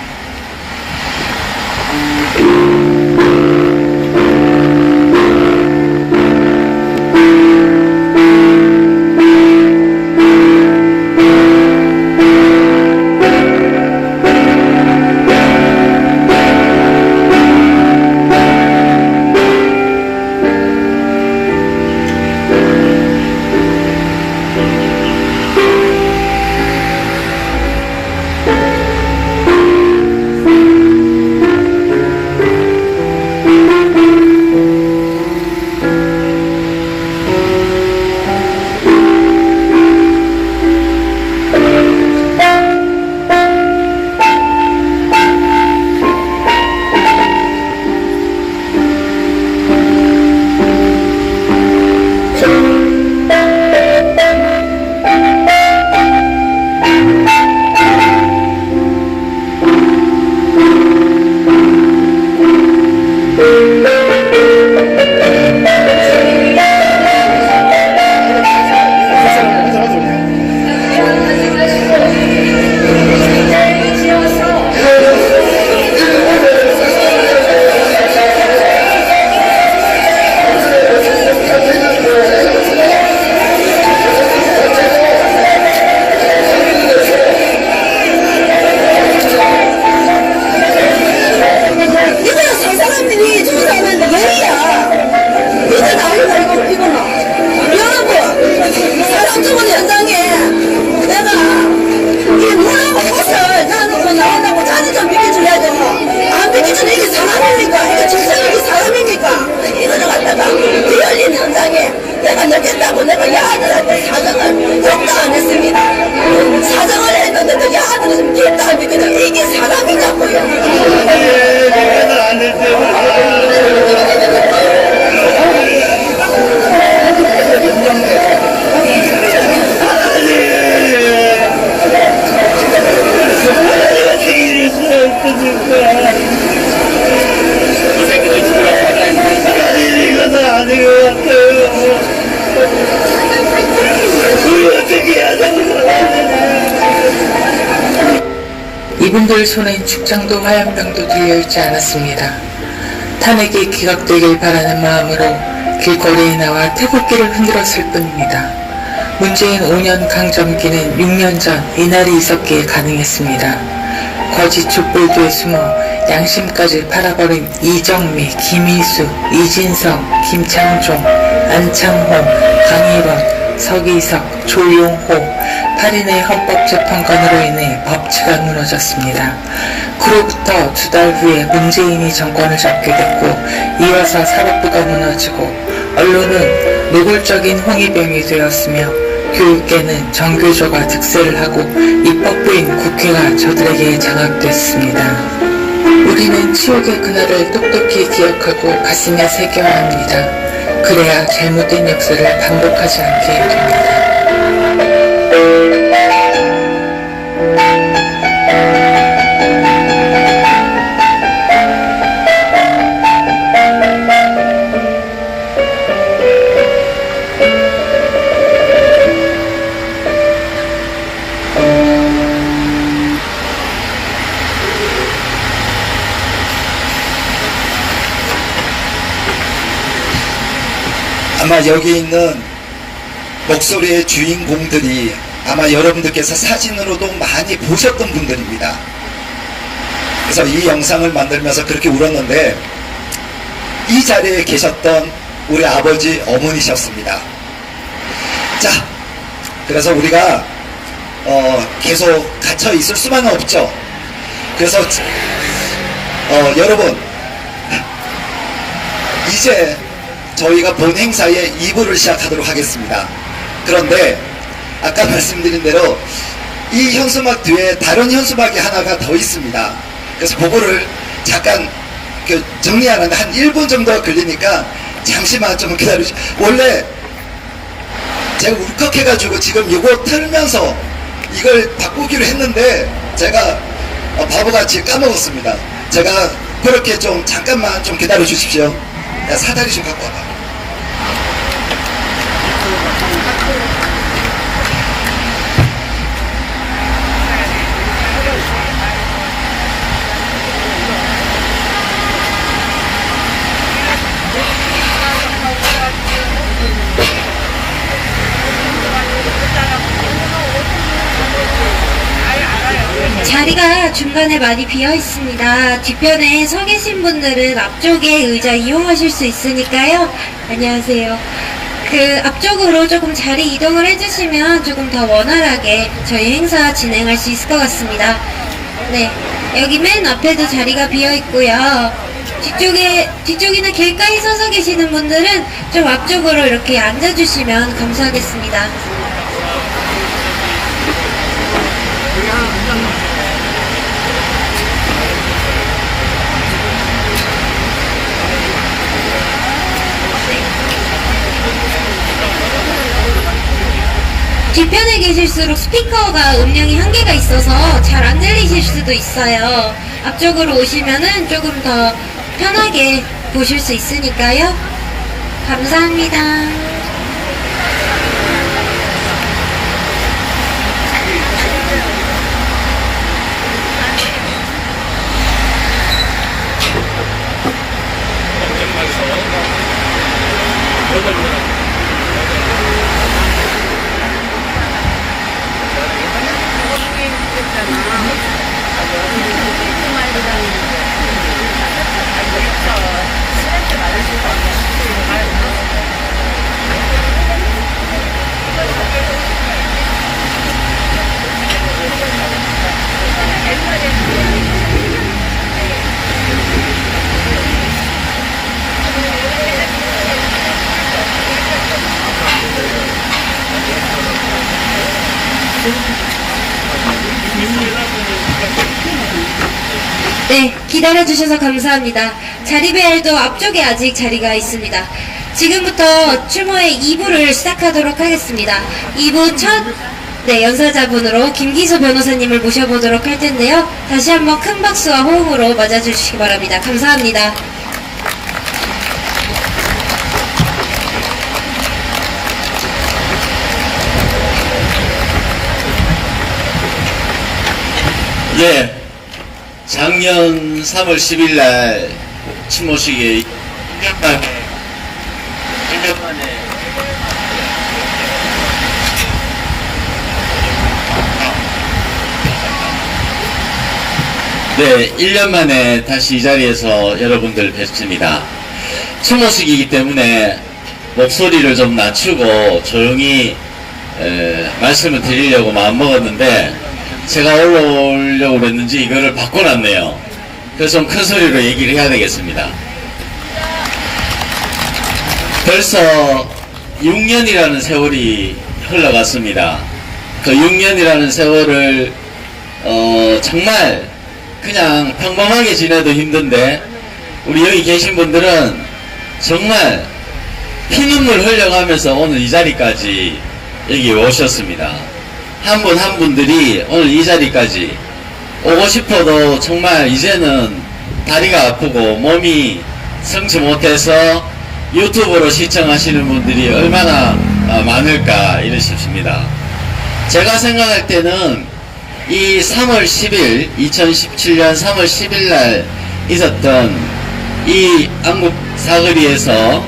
내가 늦겠다고 내가 야들한테 사정을 욕도 안 했습니다. 사정을 했는데도 야들은 길도 안 믿거든. 이게 사람이냐고요. 이분들 손엔 축장도 화염병도 들려있지 않았습니다. 탄핵이 기각되길 바라는 마음으로 길거리에 나와 태극기를 흔들었을 뿐입니다. 문재인 5년 강점기는 6년 전 이날이 있었기에 가능했습니다. 거짓 촛불도에 숨어 양심까지 팔아버린 이정미, 김희수, 이진성, 김창종, 안창호, 강일원, 서기석, 조용호 8인의 헌법재판관으로 인해 법치가 무너졌습니다. 그로부터 2달 후에 문재인이 정권을 잡게 됐고 이어서 사법부가 무너지고 언론은 노골적인 홍위병이 되었으며 교육계는 정교조가 득세를 하고 입법부인 국회가 저들에게 장악됐습니다. 우리는 치욕의 그날을 똑똑히 기억하고 가슴에 새겨야 합니다. 그래야 잘못된 역사를 반복하지 않게 됩니다. 아마 여기 있는 목소리의 주인공들이 아마 여러분들께서 사진으로도 많이 보셨던 분들입니다. 그래서 이 영상을 만들면서 그렇게 울었는데 이 자리에 계셨던 우리 아버지 어머니셨습니다. 자, 그래서 우리가 계속 갇혀 있을 수만은 없죠. 그래서 여러분 이제 저희가 본 행사의 2부를 시작하도록 하겠습니다. 그런데 아까 말씀드린 대로 이 현수막 뒤에 다른 현수막이 하나가 더 있습니다. 그래서 그거를 잠깐 정리하는데 한 1분 정도 걸리니까 잠시만 좀 기다려주세요. 원래 제가 울컥해가지고 지금 이거 틀면서 이걸 바꾸기로 했는데 제가 바보같이 까먹었습니다. 제가 그렇게 좀 잠깐만 좀 기다려 주십시오. 야, 사다리 좀 갖고 와봐. 자리가 중간에 많이 비어 있습니다. 뒤편에 서 계신 분들은 앞쪽에 의자 이용하실 수 있으니까요. 안녕하세요. 그 앞쪽으로 조금 자리 이동을 해주시면 조금 더 원활하게 저희 행사 진행할 수 있을 것 같습니다. 네, 여기 맨 앞에도 자리가 비어 있고요. 뒤쪽이나 길가에 서서 계시는 분들은 좀 앞쪽으로 이렇게 앉아주시면 감사하겠습니다. 뒤편에 계실수록 스피커가 음량이 한계가 있어서 잘 안 들리실 수도 있어요. 앞쪽으로 오시면은 조금 더 편하게 보실 수 있으니까요. 감사합니다. 네, 기다려주셔서 감사합니다. 자리벨도 앞쪽에 아직 자리가 있습니다. 지금부터 추모의 2부를 시작하도록 하겠습니다. 2부 첫 연사자분으로 김기수 변호사님을 모셔보도록 할 텐데요. 다시 한번 큰 박수와 호응으로 맞아주시기 바랍니다. 감사합니다. 예, 작년 3월 10일 날 추모식에 1년 만에 네, 1년 만에 다시 이 자리에서 여러분들 뵙습니다. 추모식이기 때문에 목소리를 좀 낮추고 조용히 말씀을 드리려고 마음먹었는데 제가 올라오려고 그랬는지 이거를 바꿔놨네요. 그래서 좀 큰 소리로 얘기를 해야 되겠습니다. 벌써 6년이라는 세월이 흘러갔습니다. 그 6년이라는 세월을 정말 그냥 평범하게 지내도 힘든데 우리 여기 계신 분들은 정말 피눈물 흘려가면서 오늘 이 자리까지 여기 오셨습니다. 한 분 한 분들이 오늘 이 자리까지 오고 싶어도 정말 이제는 다리가 아프고 몸이 성치 못해서 유튜브로 시청하시는 분들이 얼마나 많을까 이러십니다. 제가 생각할 때는 이 3월 10일 2017년 3월 10일 날 있었던 이 안국 사거리에서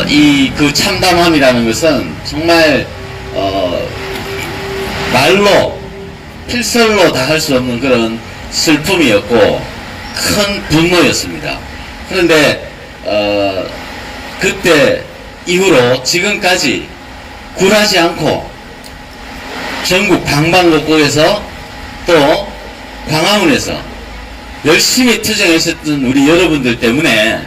이 그 참담함이라는 것은 정말 말로 필설로 다 할 수 없는 그런 슬픔이었고 큰 분노였습니다. 그런데 그때 이후로 지금까지 굴하지 않고 전국 방방곡곡에서 또 광화문에서 열심히 투쟁하셨던 우리 여러분들 때문에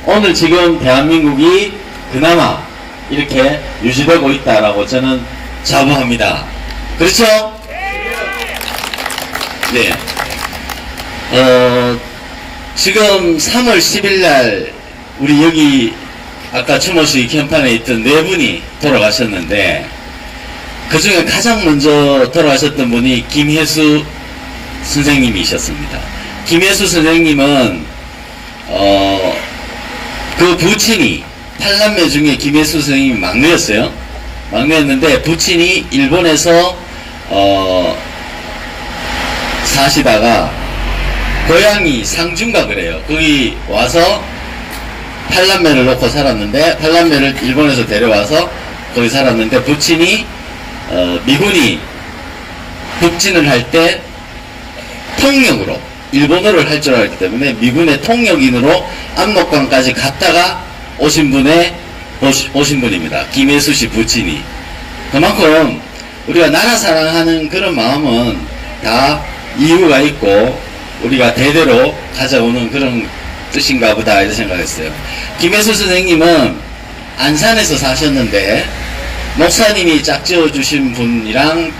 오늘 지금 대한민국이 그나마 이렇게 유지되고 있다라고 저는 자부합니다. 그렇죠? 네. 지금 3월 10일 날 우리 여기 아까 추모식 현판에 있던 네 분이 돌아가셨는데 그 중에 가장 먼저 돌아가셨던 분이 김혜수 선생님이셨습니다. 김혜수 선생님은 그 부친이 8남매 중에 김혜수 선생님이 막내였어요. 막내였는데 부친이 일본에서 사시다가 고향이 상주인가 그래요. 거기 와서 8남매를 놓고 살았는데 8남매를 일본에서 데려와서 거기 살았는데 부친이 미군이 북진을 할 때 통역으로 일본어를 할 줄 알았기 때문에 미군의 통역인으로 압록강까지 갔다가 오신 분입니다. 김혜수 씨 부친이. 그만큼 우리가 나라 사랑하는 그런 마음은 다 이유가 있고 우리가 대대로 가져오는 그런 뜻인가 보다 이렇게 생각했어요. 김혜수 선생님은 안산에서 사셨는데 목사님이 짝지어 주신 분이랑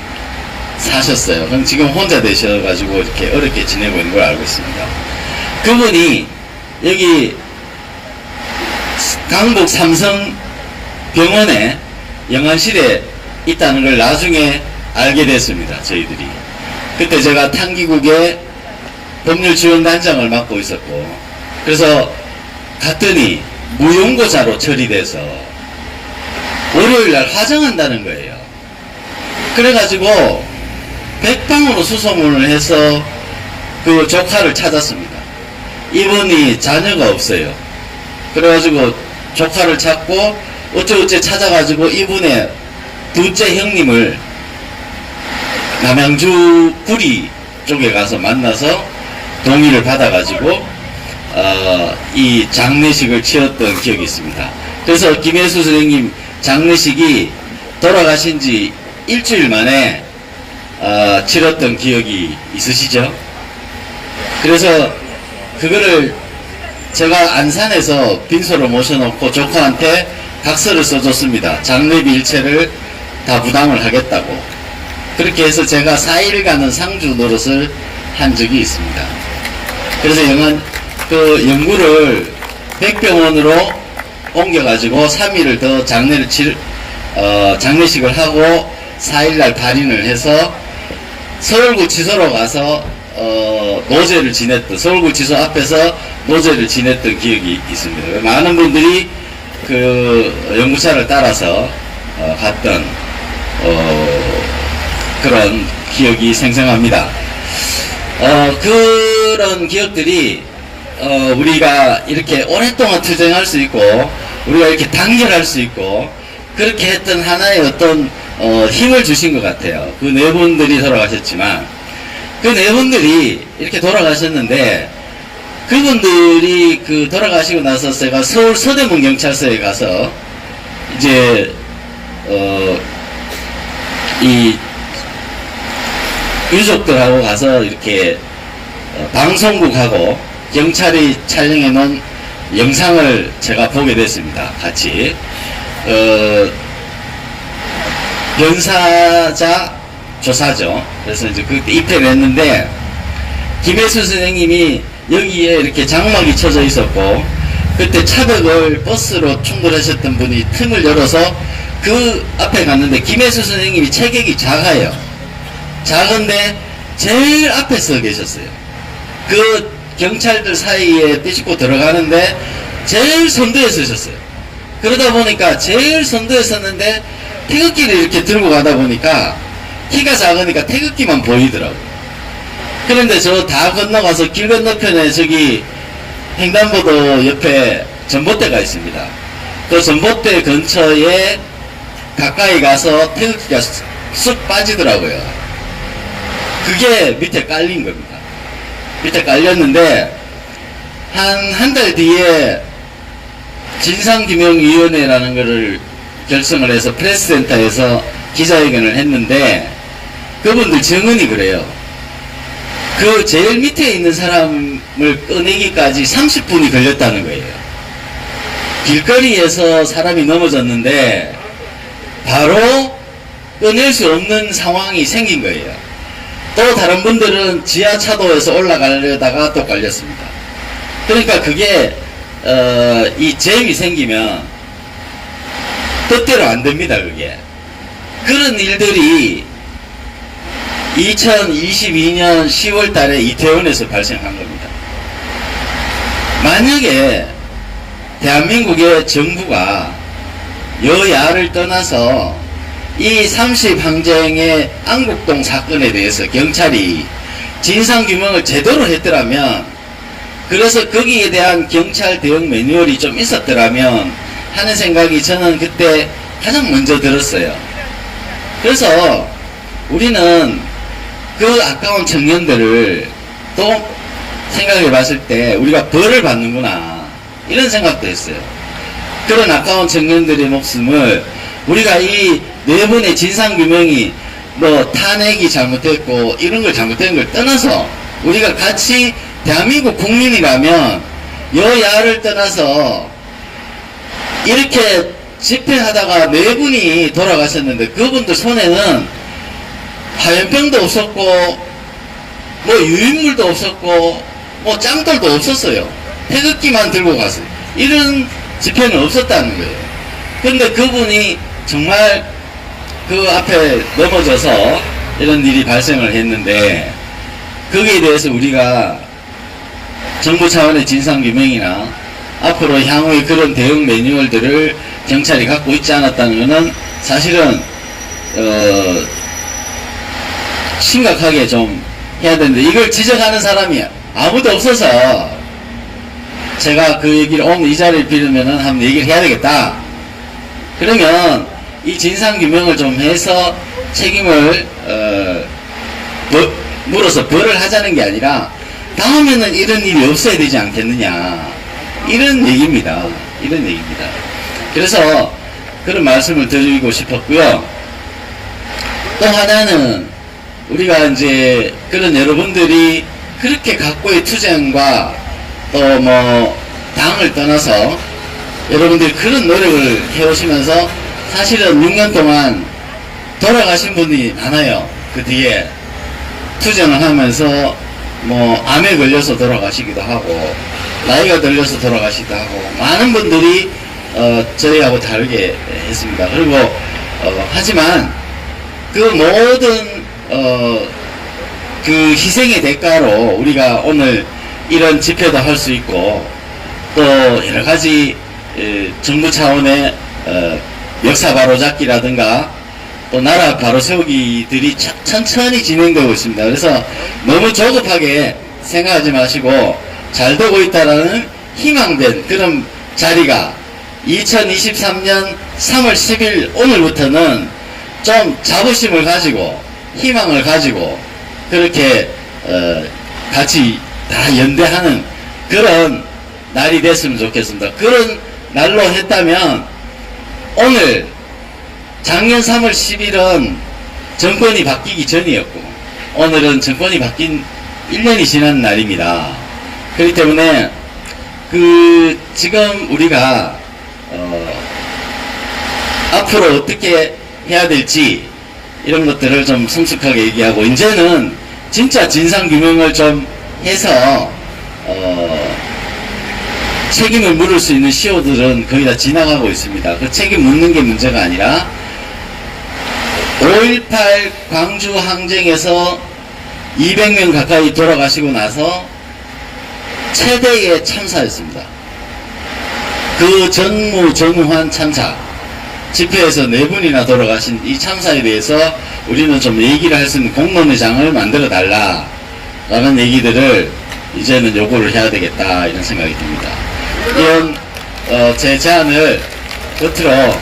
사셨어요. 그럼 지금 혼자 되셔가지고 이렇게 어렵게 지내고 있는 걸 알고 있습니다. 그분이 여기 강북 삼성병원에 영안실에 있다는 걸 나중에 알게 됐습니다. 저희들이. 그때 제가 탕기국의 법률지원단장을 맡고 있었고 그래서 갔더니 무용고자로 처리돼서 월요일날 화장한다는 거예요. 그래가지고 백방으로 수소문을 해서 그 조카를 찾았습니다. 이분이 자녀가 없어요. 그래가지고 조카를 찾고 어쩌어쩌 찾아가지고 이분의 둘째 형님을 남양주 구리 쪽에 가서 만나서 동의를 받아가지고 이 장례식을 치렀던 기억이 있습니다. 그래서 김혜수 선생님 장례식이 돌아가신 지 일주일 만에 치렀던 기억이 있으시죠? 그래서 그거를 제가 안산에서 빈소를 모셔놓고 조카한테 각서를 써줬습니다. 장례비 일체를 다 부담을 하겠다고. 그렇게 해서 제가 4일간은 상주 노릇을 한 적이 있습니다. 그래서 그 연구를 백병원으로 옮겨가지고 3일을 더 장례식을 하고 4일날 발인을 해서 서울구치소로 가서 노제를 지냈던 서울구치소 앞에서 노제를 지냈던 기억이 있습니다. 많은 분들이 그 연구차를 따라서 갔던 그런 기억이 생생합니다. 그런 기억들이 우리가 이렇게 오랫동안 투쟁할 수 있고 우리가 이렇게 단결할 수 있고 그렇게 했던 하나의 어떤 힘을 주신 것 같아요. 그 네 분들이 돌아가셨지만 그 네 분들이 이렇게 돌아가셨는데 그분들이 그 돌아가시고 나서 제가 서울 서대문 경찰서에 가서 이제 이 유족들하고 가서 이렇게 방송국하고 경찰이 촬영해 놓은 영상을 제가 보게 됐습니다. 같이 변사자 조사죠. 그래서 이제 그때 입회를 했는데 김혜수 선생님이 여기에 이렇게 장막이 쳐져 있었고 그때 차벽을 버스로 충돌하셨던 분이 틈을 열어서 그 앞에 갔는데 김혜수 선생님이 체격이 작아요. 작은데 제일 앞에 서 계셨어요. 그 경찰들 사이에 삐집고 들어가는데 제일 선두에 서셨어요. 그러다 보니까 제일 선두에 섰는데 태극기를 이렇게 들고 가다 보니까 키가 작으니까 태극기만 보이더라고요. 그런데 저 다 건너가서 길 건너편에 저기 횡단보도 옆에 전봇대가 있습니다. 그 전봇대 근처에 가까이 가서 태극기가 쑥 빠지더라고요. 그게 밑에 깔린 겁니다. 밑에 깔렸는데 한 달 뒤에 진상규명위원회라는 것을 결성을 해서 프레스센터에서 기자회견을 했는데 그분들 증언이 그래요. 그 제일 밑에 있는 사람을 꺼내기까지 30분이 걸렸다는 거예요. 길거리에서 사람이 넘어졌는데 바로 꺼낼 수 없는 상황이 생긴 거예요. 또 다른 분들은 지하차도에서 올라가려다가 또 걸렸습니다. 그러니까 그게 이 잼이 생기면 뜻대로 안 됩니다. 그게 그런 일들이 2022년 10월 달에 이태원에서 발생한 겁니다. 만약에 대한민국의 정부가 여야를 떠나서 이 30항쟁의 안국동 사건에 대해서 경찰이 진상규명을 제대로 했더라면, 그래서 거기에 대한 경찰 대응 매뉴얼이 좀 있었더라면 하는 생각이 저는 그때 가장 먼저 들었어요. 그래서 우리는 그 아까운 청년들을 또 생각해 봤을 때 우리가 벌을 받는구나 이런 생각도 했어요. 그런 아까운 청년들의 목숨을 우리가 이 네 번의 진상규명이 뭐 탄핵이 잘못됐고 이런 걸 잘못된 걸 떠나서 우리가 같이 대한민국 국민이라면 여야를 떠나서 이렇게 집회하다가 네 분이 돌아가셨는데 그분들 손에는 화염병도 없었고 뭐 유인물도 없었고 뭐 짱돌도 없었어요. 태극기만 들고 갔어요. 이런 집회는 없었다는 거예요. 그런데 그분이 정말 그 앞에 넘어져서 이런 일이 발생을 했는데 거기에 대해서 우리가 정부 차원의 진상규명이나 앞으로 향후의 그런 대응 매뉴얼들을 경찰이 갖고 있지 않았다는 것은 사실은 심각하게 좀 해야 되는데, 이걸 지적하는 사람이 아무도 없어서 제가 그 얘기를 오늘 이 자리를 빌으면은 한번 얘기를 해야 되겠다. 그러면 이 진상규명을 좀 해서 책임을 물어서 벌을 하자는 게 아니라 다음에는 이런 일이 없어야 되지 않겠느냐, 이런 얘기입니다. 이런 얘기입니다. 그래서 그런 말씀을 드리고 싶었고요. 또 하나는 우리가 이제 그런 여러분들이 그렇게 각고의 투쟁과 또 뭐 당을 떠나서 여러분들이 그런 노력을 해오시면서 사실은 6년 동안 돌아가신 분이 많아요. 그 뒤에 투쟁을 하면서 뭐 암에 걸려서 돌아가시기도 하고 나이가 들려서 돌아가시기도 하고 많은 분들이 저희하고 다르게 했습니다. 그리고 하지만 그 모든 그 희생의 대가로 우리가 오늘 이런 집회도 할 수 있고 또 여러 가지 정부 차원의 역사 바로잡기라든가 또 나라 바로 세우기들이 천천히 진행되고 있습니다. 그래서 너무 조급하게 생각하지 마시고 잘 되고 있다라는 희망된 그런 자리가 2023년 3월 10일 오늘부터는 좀 자부심을 가지고 희망을 가지고 그렇게 같이 다 연대하는 그런 날이 됐으면 좋겠습니다. 그런 날로 했다면 오늘 작년 3월 10일은 정권이 바뀌기 전이었고 오늘은 정권이 바뀐 1년이 지난 날입니다. 그렇기 때문에 지금 우리가 앞으로 어떻게 해야 될지 이런 것들을 좀 성숙하게 얘기하고 이제는 진짜 진상규명을 좀 해서 책임을 물을 수 있는 시효들은 거의 다 지나가고 있습니다. 그 책임 묻는 게 문제가 아니라 5.18 광주 항쟁에서 200명 가까이 돌아가시고 나서 최대의 참사였습니다. 그 전무전후한 참사, 집회에서 4분이나 돌아가신 이 참사에 대해서 우리는 좀 얘기를 할 수 있는 공론회장을 만들어 달라 라는 얘기들을 이제는 요구를 해야 되겠다 이런 생각이 듭니다. 이런 제 제안을 끝으로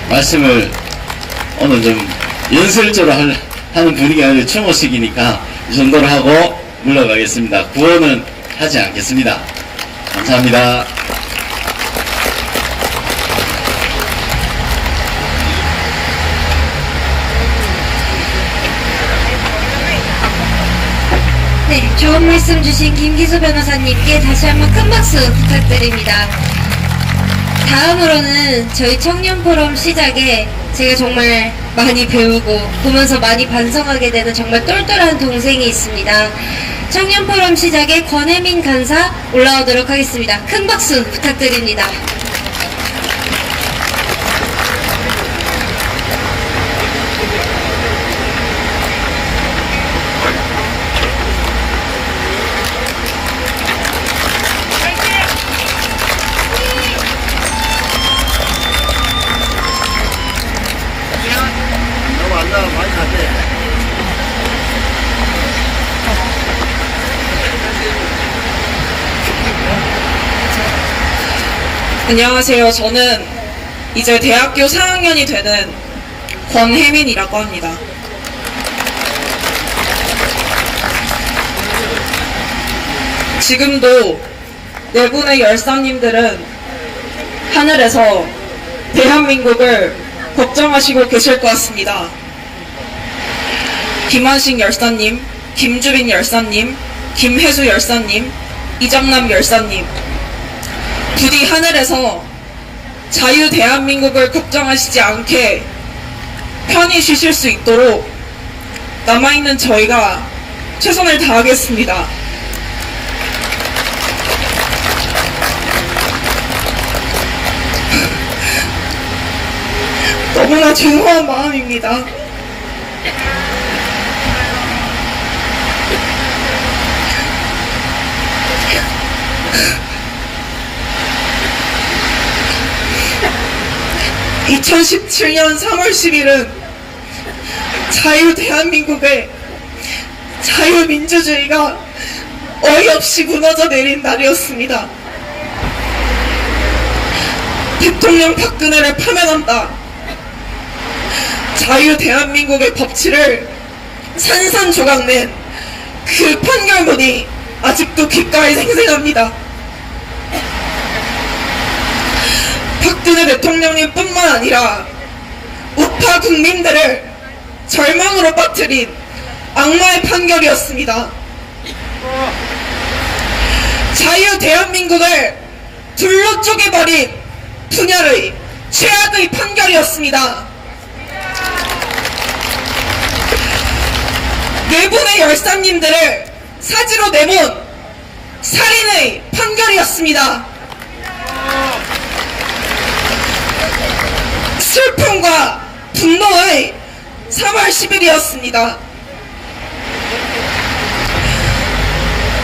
말씀을 오늘 좀 연설적으로 하는 분위기가 아니라 추모식이니까 이 정도로 하고 물러가겠습니다. 구호는 하지 않겠습니다. 감사합니다. 네, 좋은 말씀 주신 김기수 변호사님께 다시 한번 큰 박수 부탁드립니다. 다음으로는 저희 청년포럼 시작에 제가 정말 많이 배우고 보면서 많이 반성하게 되는 정말 똘똘한 동생이 있습니다. 청년포럼 시작에 권혜민 간사 올라오도록 하겠습니다. 큰 박수 부탁드립니다. 안녕하세요. 저는 이제 대학교 4학년이 되는 권혜민이라고 합니다. 지금도 네 분의 열사님들은 하늘에서 대한민국을 걱정하시고 계실 것 같습니다. 김한식 열사님, 김주빈 열사님, 김혜수 열사님, 이정남 열사님, 부디 하늘에서 자유 대한민국을 걱정하시지 않게 편히 쉬실 수 있도록 남아있는 저희가 최선을 다하겠습니다. 너무나 죄송한 마음입니다. (2017년 3월 10일은) 자유 대한민국의 자유민주주의가 어이없이 무너져 내린 날이었습니다. 대통령 박근혜를 파면한다. 자유 대한민국의 법치를 산산조각낸 그 판결문이 아직도 귓가에 생생합니다. 박근혜 대통령님 뿐만 아니라 우파 국민들을 절망으로 빠뜨린 악마의 판결이었습니다. 자유 대한민국을 둘로 쪼개버린 분열의 최악의 판결이었습니다. 네 분의 열사님들을 사지로 내몬 살인의 판결이었습니다. 슬픔과 분노의 3월 10일이었습니다.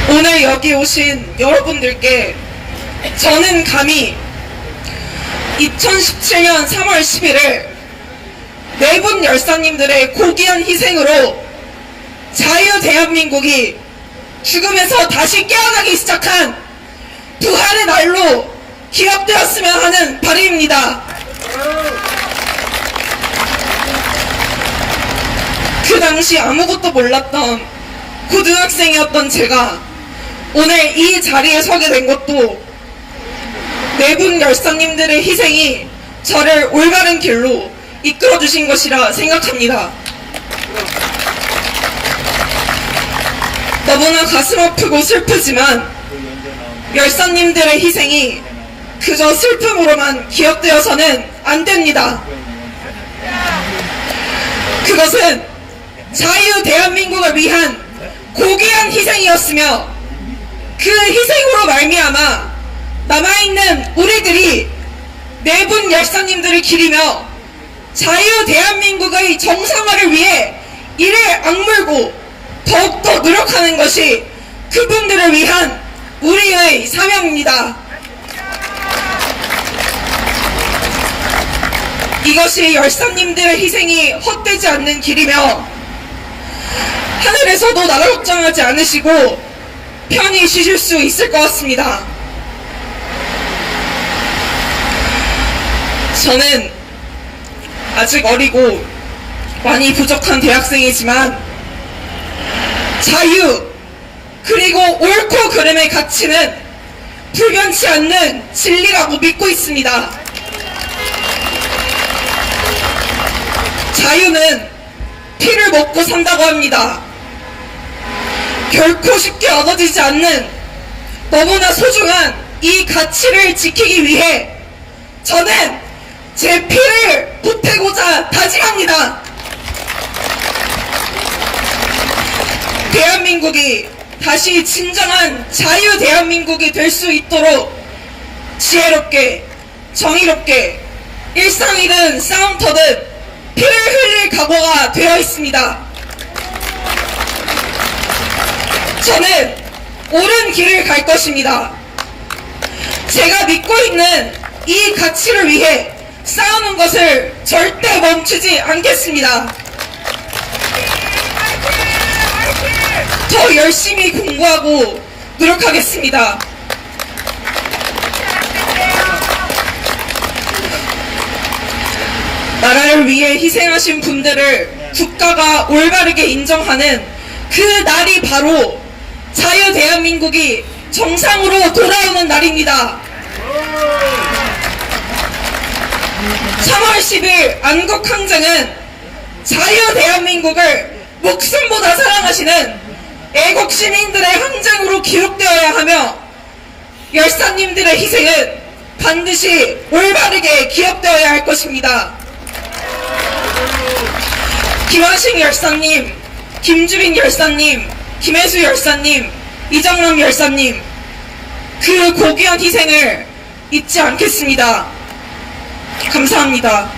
오늘 여기 오신 여러분들께 저는 감히 2017년 3월 10일을 네 분 열사님들의 고귀한 희생으로 자유 대한민국이 죽음에서 다시 깨어나기 시작한 부활의 날로 기억되었으면 하는 바람입니다. 그 당시 아무것도 몰랐던 고등학생이었던 제가 오늘 이 자리에 서게 된 것도 네 분 열사님들의 희생이 저를 올바른 길로 이끌어 주신 것이라 생각합니다. 너무나 가슴 아프고 슬프지만 열사님들의 희생이 그저 슬픔으로만 기억되어서는 안 됩니다. 그것은 자유 대한민국을 위한 고귀한 희생이었으며 그 희생으로 말미암아 남아있는 우리들이 네 분 열사님들을 기리며 자유 대한민국의 정상화를 위해 이를 악물고 더욱더 노력하는 것이 그분들을 위한 우리의 사명입니다. 이것이 열사님들의 희생이 헛되지 않는 길이며 하늘에서도 나라 걱정하지 않으시고 편히 쉬실 수 있을 것 같습니다. 저는 아직 어리고 많이 부족한 대학생이지만 자유 그리고 옳고 그름의 가치는 불변치 않는 진리라고 믿고 있습니다. 자유는 피를 먹고 산다고 합니다. 결코 쉽게 얻어지지 않는 너무나 소중한 이 가치를 지키기 위해 저는 제 피를 보태고자 다짐합니다. 대한민국이 다시 진정한 자유 대한민국이 될 수 있도록 지혜롭게 정의롭게 일상이든 싸움터든 피를 흘릴 각오가 되어 있습니다. 저는 옳은 길을 갈 것입니다. 제가 믿고 있는 이 가치를 위해 싸우는 것을 절대 멈추지 않겠습니다. 더 열심히 공부하고 노력하겠습니다. 나라를 위해 희생하신 분들을 국가가 올바르게 인정하는 그 날이 바로 자유 대한민국이 정상으로 돌아오는 날입니다. 3월 10일 안국항쟁은 자유 대한민국을 목숨보다 사랑하시는 애국 시민들의 항쟁으로 기록되어야 하며 열사님들의 희생은 반드시 올바르게 기억되어야 할 것입니다. 김하식 열사님, 김주빈 열사님, 김혜수 열사님, 이정남 열사님, 그 고귀한 희생을 잊지 않겠습니다. 감사합니다.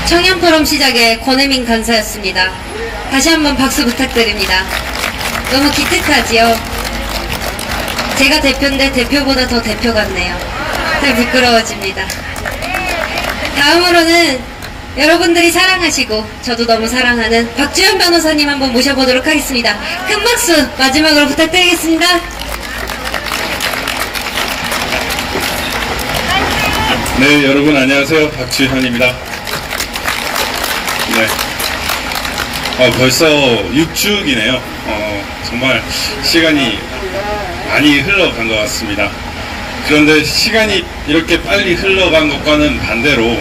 청년포럼 시작의 권혜민 간사였습니다. 다시 한번 박수 부탁드립니다. 너무 기특하지요? 제가 대표인데 대표보다 더 대표 같네요. 참 부끄러워집니다. 다음으로는 여러분들이 사랑하시고 저도 너무 사랑하는 박주현 변호사님 한번 모셔보도록 하겠습니다. 큰 박수 마지막으로 부탁드리겠습니다. 네, 여러분 안녕하세요. 박주현입니다. 네. 벌써 6주기네요. 정말 시간이 많이 흘러간 것 같습니다. 그런데 시간이 이렇게 빨리 흘러간 것과는 반대로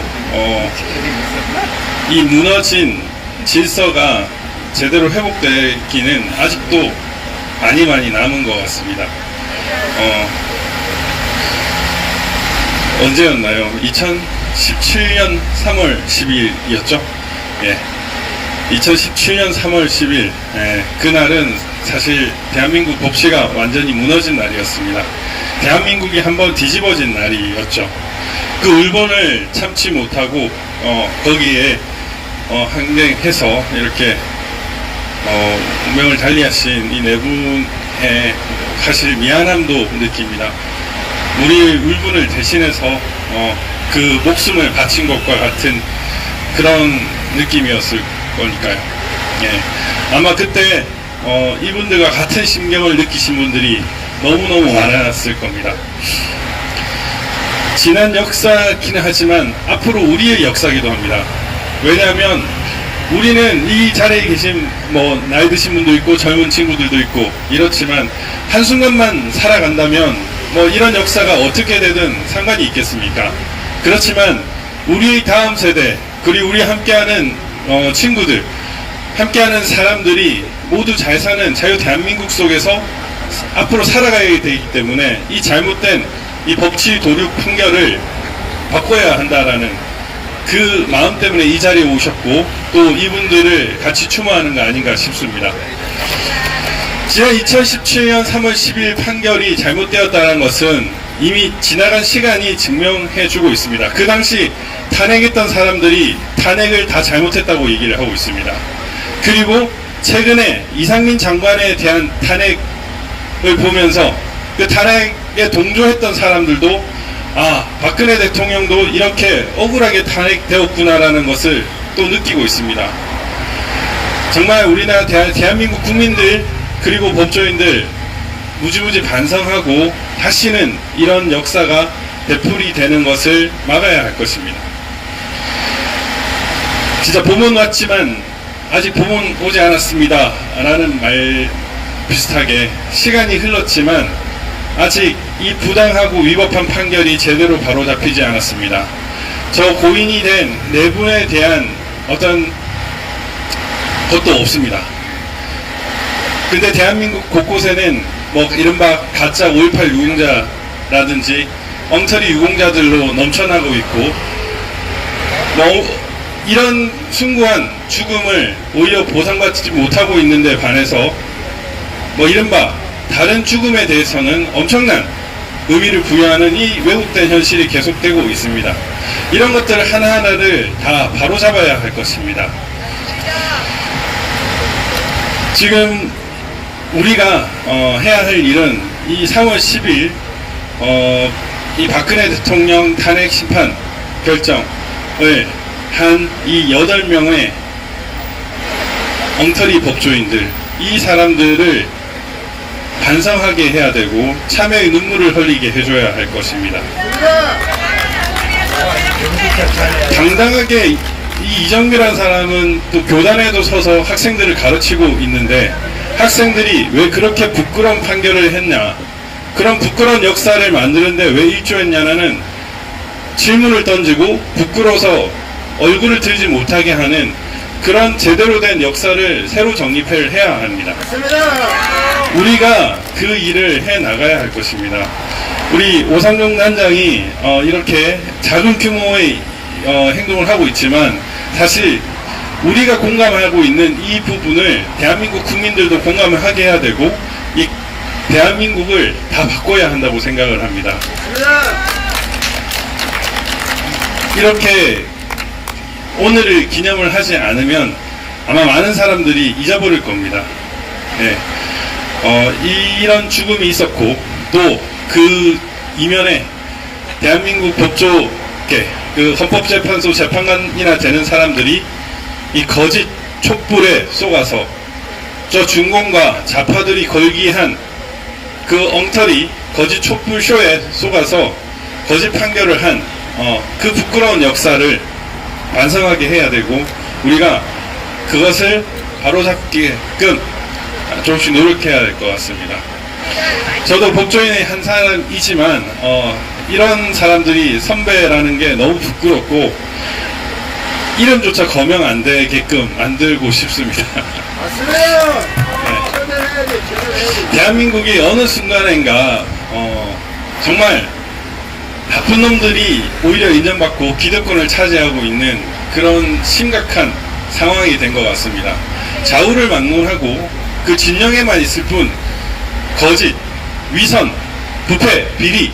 이 무너진 질서가 제대로 회복되기는 아직도 많이 남은 것 같습니다. 언제였나요? 2017년 3월 10일이었죠? 예. 2017년 3월 10일, 예, 그날은 사실 대한민국 법치가 완전히 무너진 날이었습니다. 대한민국이 한번 뒤집어진 날이었죠. 그 울분을 참지 못하고 거기에 항쟁해서 이렇게 운명을 달리하신 이 네 분의 사실 미안함도 느낍니다. 우리의 울분을 대신해서 그 목숨을 바친 것과 같은 그런 느낌이었을 거니까요. 예. 아마 그때 이분들과 같은 심경을 느끼신 분들이 너무너무 많았을 겁니다. 지난 역사기는 하지만 앞으로 우리의 역사기도 합니다. 왜냐하면 우리는 이 자리에 계신 나이 드신 분도 있고 젊은 친구들도 있고 이렇지만 한순간만 살아간다면 이런 역사가 어떻게 되든 상관이 있겠습니까? 그렇지만 우리의 다음 세대 그리고 우리 함께하는 친구들 함께하는 사람들이 모두 잘 사는 자유 대한민국 속에서 앞으로 살아가야 되기 때문에 이 잘못된 이 법치 도륙 판결을 바꿔야 한다라는 그 마음 때문에 이 자리에 오셨고 또 이분들을 같이 추모하는 거 아닌가 싶습니다. 지난 2017년 3월 10일 판결이 잘못되었다는 것은 이미 지나간 시간이 증명해주고 있습니다. 그 당시 탄핵했던 사람들이 탄핵을 다 잘못했다고 얘기를 하고 있습니다. 그리고 최근에 이상민 장관에 대한 탄핵을 보면서 그 탄핵에 동조했던 사람들도 박근혜 대통령도 이렇게 억울하게 탄핵되었구나라는 것을 또 느끼고 있습니다. 정말 우리나라 대한민국 국민들 그리고 법조인들 무지무지 반성하고 다시는 이런 역사가 되풀이되는 것을 막아야 할 것입니다. 진짜 봄은 왔지만 아직 봄은 오지 않았습니다 라는 말 비슷하게 시간이 흘렀지만 아직 이 부당하고 위법한 판결이 제대로 바로잡히지 않았습니다. 저 고인이 된 네 분에 대한 어떤 것도 없습니다. 근데 대한민국 곳곳에는 이른바 가짜 5.18 유공자라든지 엉터리 유공자들로 넘쳐나고 있고 이런 숭고한 죽음을 오히려 보상받지 못하고 있는데 반해서 이른바 다른 죽음에 대해서는 엄청난 의미를 부여하는 이 왜곡된 현실이 계속되고 있습니다. 이런 것들 하나하나를 다 바로잡아야 할 것입니다. 지금 우리가 해야 할 일은 이 3월 10일 이 박근혜 대통령 탄핵 심판 결정을 한 이 8명의 엉터리 법조인들 이 사람들을 반성하게 해야 되고 참회의 눈물을 흘리게 해줘야 할 것입니다. 당당하게 이 이정미라는 사람은 또 교단에도 서서 학생들을 가르치고 있는데 학생들이 왜 그렇게 부끄러운 판결을 했냐 그런 부끄러운 역사를 만드는데 왜 일조했냐는 질문을 던지고 부끄러워서 얼굴을 들지 못하게 하는 그런 제대로 된 역사를 새로 정립을 해야 합니다. 우리가 그 일을 해 나가야 할 것입니다. 우리 오삼종 단장이 이렇게 작은 규모의 행동을 하고 있지만 사실 우리가 공감하고 있는 이 부분을 대한민국 국민들도 공감을 하게 해야 되고 이 대한민국을 다 바꿔야 한다고 생각을 합니다. 이렇게 오늘을 기념을 하지 않으면 아마 많은 사람들이 잊어버릴 겁니다. 네. 이런 죽음이 있었고 또 그 이면에 대한민국 법조계 그 헌법재판소 재판관이나 되는 사람들이 이 거짓 촛불에 속아서 저 중공과 좌파들이 걸기 한 그 엉터리 거짓 촛불 쇼에 속아서 거짓 판결을 한 그 부끄러운 역사를 반성하게 해야 되고 우리가 그것을 바로잡게끔 조금씩 노력해야 될 것 같습니다. 저도 법조인의 한 사람이지만 이런 사람들이 선배라는 게 너무 부끄럽고 이름조차 거명 안 되게끔 만들고 싶습니다. 네. 대한민국이 어느 순간인가 정말 나쁜 놈들이 오히려 인정받고 기득권을 차지하고 있는 그런 심각한 상황이 된 것 같습니다. 좌우를 막론하고 그 진영에만 있을 뿐 거짓, 위선, 부패, 비리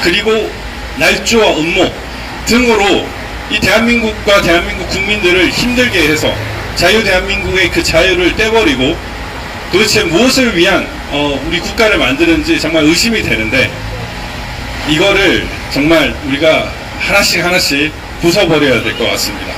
그리고 날조와 음모 등으로 이 대한민국과 대한민국 국민들을 힘들게 해서 자유 대한민국의 그 자유를 떼버리고 도대체 무엇을 위한 우리 국가를 만드는지 정말 의심이 되는데, 이거를 정말 우리가 하나씩 하나씩 부숴버려야 될 것 같습니다.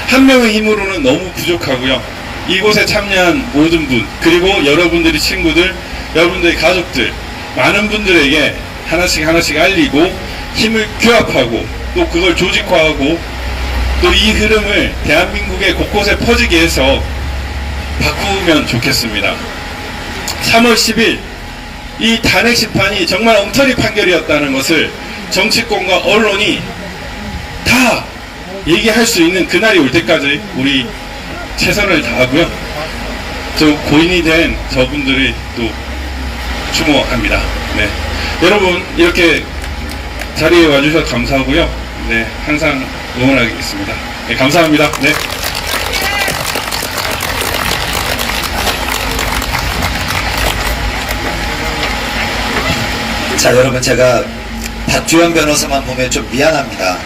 한 명의 힘으로는 너무 부족하고요. 이곳에 참여한 모든 분, 그리고 여러분들의 친구들, 여러분들의 가족들, 많은 분들에게 하나씩 하나씩 알리고 힘을 규합하고 또 그걸 조직화하고 또 이 흐름을 대한민국의 곳곳에 퍼지게 해서 바꾸면 좋겠습니다. 3월 10일 이 탄핵 심판이 정말 엉터리 판결이었다는 것을 정치권과 언론이 다 얘기할 수 있는 그날이 올 때까지 우리 최선을 다하고요. 저 고인이 된 저분들이 또 추모합니다. 네. 여러분 이렇게 자리에 와주셔서 감사하고요. 네, 항상 응원하겠습니다. 네, 감사합니다. 네. 자, 여러분, 제가 박주현 변호사만 보면 좀 미안합니다.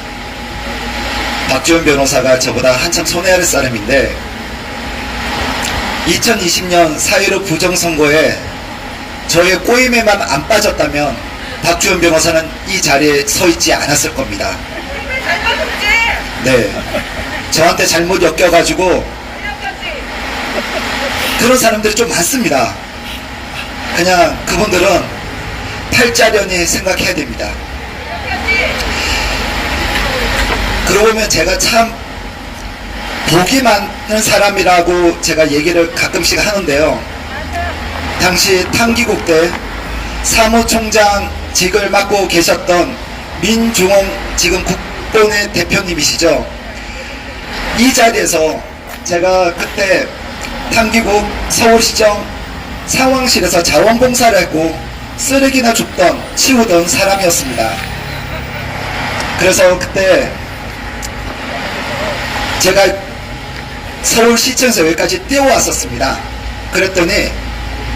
박주현 변호사가 저보다 한참 손해 할 사람인데 2020년 4.15 부정선거에 저의 꼬임에만 안 빠졌다면 박주현 변호사는 이 자리에 서 있지 않았을 겁니다. 네, 저한테 잘못 엮여가지고 그런 사람들이 좀 많습니다. 그냥 그분들은 팔자련이 생각해야 됩니다. 그러고 보면 제가 참 복이 많은 사람이라고 제가 얘기를 가끔씩 하는데요. 당시 탕기국 때 사무총장직을 맡고 계셨던 민중홍 지금 국본의 대표님이시죠. 이 자리에서 제가 그때 탕기국 서울시정 상황실에서 자원봉사를 했고 쓰레기나 줍던 치우던 사람이었습니다. 그래서 그때 제가 서울시청에서 여기까지 뛰어왔었습니다. 그랬더니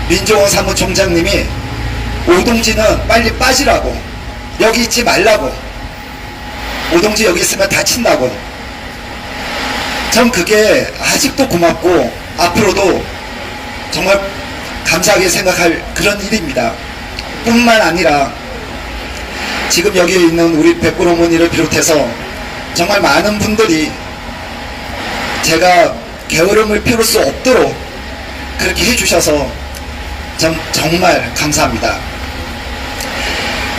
민종원 사무총장님이 오동지는 빨리 빠지라고, 여기 있지 말라고, 오동지 여기 있으면 다친다고. 전 그게 아직도 고맙고 앞으로도 정말 감사하게 생각할 그런 일입니다. 뿐만 아니라 지금 여기 있는 우리 백군 어머니를 비롯해서 정말 많은 분들이 제가 게으름을 피울 수 없도록 그렇게 해주셔서 정말 감사합니다.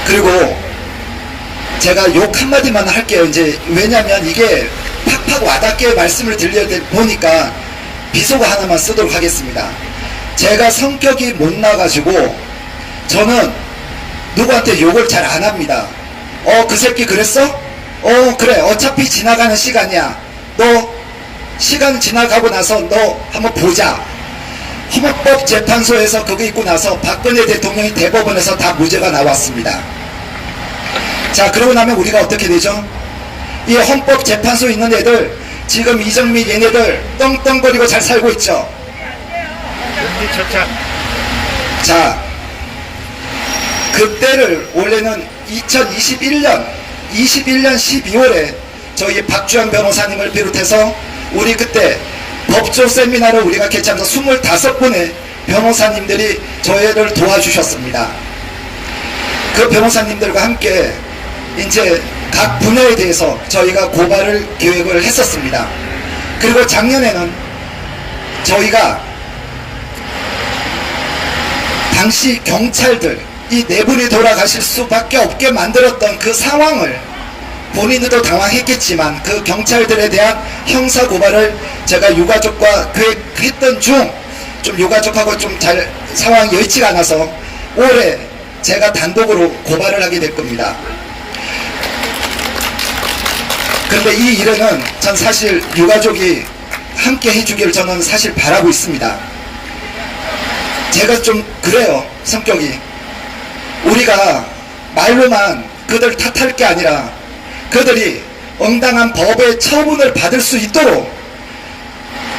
그리고 제가 욕 한마디만 할게요. 이제 왜냐면 이게 팍팍 와닿게 말씀을 드려야 보니까 비속어 하나만 쓰도록 하겠습니다. 제가 성격이 못나가지고 저는 누구한테 욕을 잘 안 합니다. 그 새끼 그랬어? 그래, 어차피 지나가는 시간이야. 너 시간 지나가고 나서 너 한번 보자. 헌법재판소에서 그거 있고 나서 박근혜 대통령이 대법원에서 다 무죄가 나왔습니다. 자, 그러고 나면 우리가 어떻게 되죠? 이 헌법재판소에 있는 애들 지금 이정미 얘네들 떵떵거리고 잘 살고 있죠. 자, 그때를 원래는 2021년 12월에 저희 박주현 변호사님을 비롯해서 우리 그때 법조 세미나를 우리가 개최하면서 25분의 변호사님들이 저희를 도와주셨습니다. 그 변호사님들과 함께 이제 각 분야에 대해서 저희가 고발을 계획을 했었습니다. 그리고 작년에는 저희가 당시 경찰들 이 네 분이 돌아가실 수밖에 없게 만들었던 그 상황을 본인들도 당황했겠지만 그 경찰들에 대한 형사 고발을 제가 유가족과 계획했던 중 좀 유가족하고 좀 잘 상황이 여의치가 않아서 올해 제가 단독으로 고발을 하게 될 겁니다. 그런데 이 일에는 전 사실 유가족이 함께 해주기를 저는 사실 바라고 있습니다. 제가 좀 그래요, 성격이. 우리가 말로만 그들 탓할 게 아니라 그들이 응당한 법의 처분을 받을 수 있도록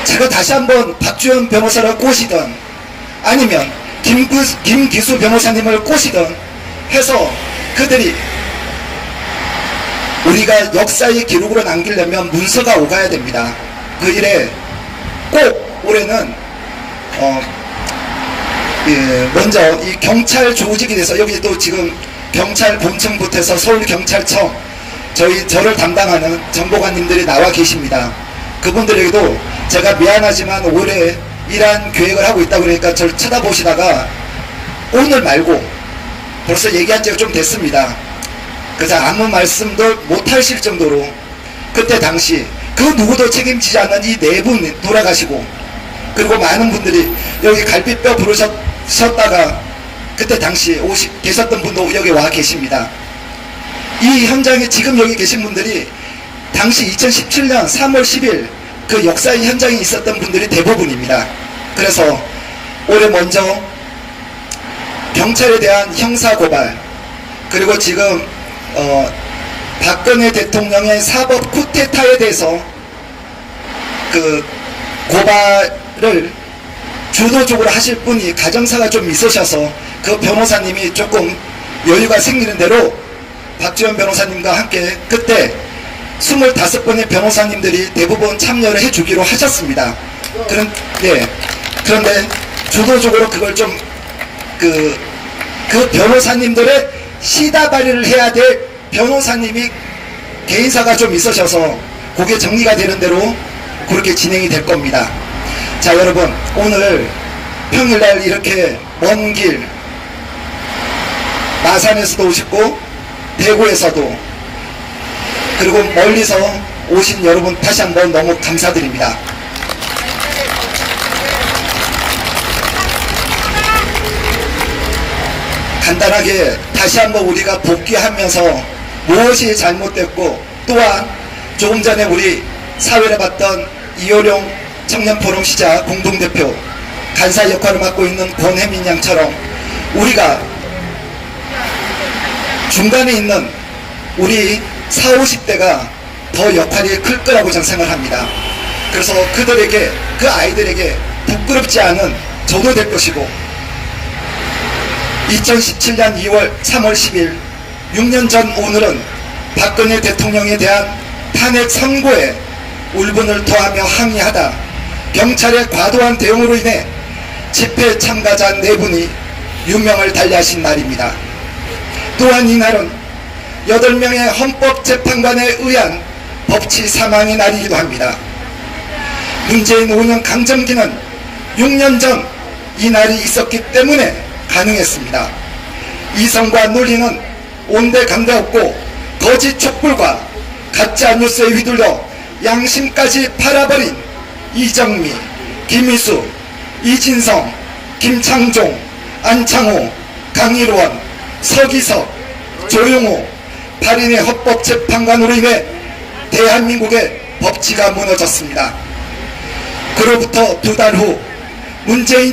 제가 다시 한번 박주현 변호사를 꼬시든 아니면 김기수 변호사님을 꼬시든 해서 그들이 우리가 역사의 기록으로 남기려면 문서가 오가야 됩니다. 그 일에 꼭 올해는 먼저 이 경찰 조직에 대해서 여기 또 지금 경찰 본청부터 해서 서울경찰청 저를 담당하는 정보관님들이 나와 계십니다. 그분들에게도 제가 미안하지만 올해 이러한 계획을 하고 있다 그러니까 저를 쳐다보시다가 오늘 말고 벌써 얘기한 지가 좀 됐습니다. 그래서 아무 말씀도 못하실 정도로 그때 당시 그 누구도 책임지지 않는 이 네 분 돌아가시고 그리고 많은 분들이 여기 갈비뼈 부르셨다가 그때 당시 계셨던 분도 여기 와 계십니다. 이 현장에 지금 여기 계신 분들이 당시 2017년 3월 10일 그 역사의 현장에 있었던 분들이 대부분입니다. 그래서 올해 먼저 경찰에 대한 형사고발 그리고 지금 박근혜 대통령의 사법 쿠데타에 대해서 그 고발을 주도적으로 하실 분이 가정사가 좀 있으셔서 그 변호사님이 조금 여유가 생기는 대로 박지원 변호사님과 함께 그때 25분의 변호사님들이 대부분 참여를 해주기로 하셨습니다. 그런데 주도적으로 그걸 좀 그 변호사님들의 시다 발휘를 해야 될 변호사님이 개인사가 좀 있으셔서 그게 정리가 되는 대로 그렇게 진행이 될 겁니다. 자, 여러분, 오늘 평일날 이렇게 먼 길 마산에서도 오셨고 대구에서도 그리고 멀리서 오신 여러분 다시 한번 너무 감사드립니다. 간단하게 다시 한번 우리가 복귀하면서 무엇이 잘못됐고 또한 조금 전에 우리 사회를 봤던 이효령 청년포럼 시작 공동대표 간사 역할을 맡고 있는 권혜민 양처럼 우리가 중간에 있는 우리 40, 50대가 더 역할이 클 거라고 저는 생각합니다. 그래서 그들에게 그 아이들에게 부끄럽지 않은 저도 될 것이고 2017년 3월 10일 6년 전 오늘은 박근혜 대통령에 대한 탄핵 선고에 울분을 토하며 항의하다 경찰의 과도한 대응으로 인해 집회 참가자 4분이 유명을 달리하신 날입니다. 또한 이날은 8명의 헌법재판관에 의한 법치 사망의 날이기도 합니다. 문재인 5년 강점기는 6년 전 이 날이 있었기 때문에 가능했습니다. 이성과 논리는 온데간데 없고 거짓 촛불과 가짜 뉴스에 휘둘려 양심까지 팔아버린 이정미, 김희수, 이진성, 김창종, 안창호, 강일원, 서기석, 조용호, 8인의 헌법재판관으로 인해 대한민국의 법치가 무너졌습니다. 그로부터 2달 후 문재인이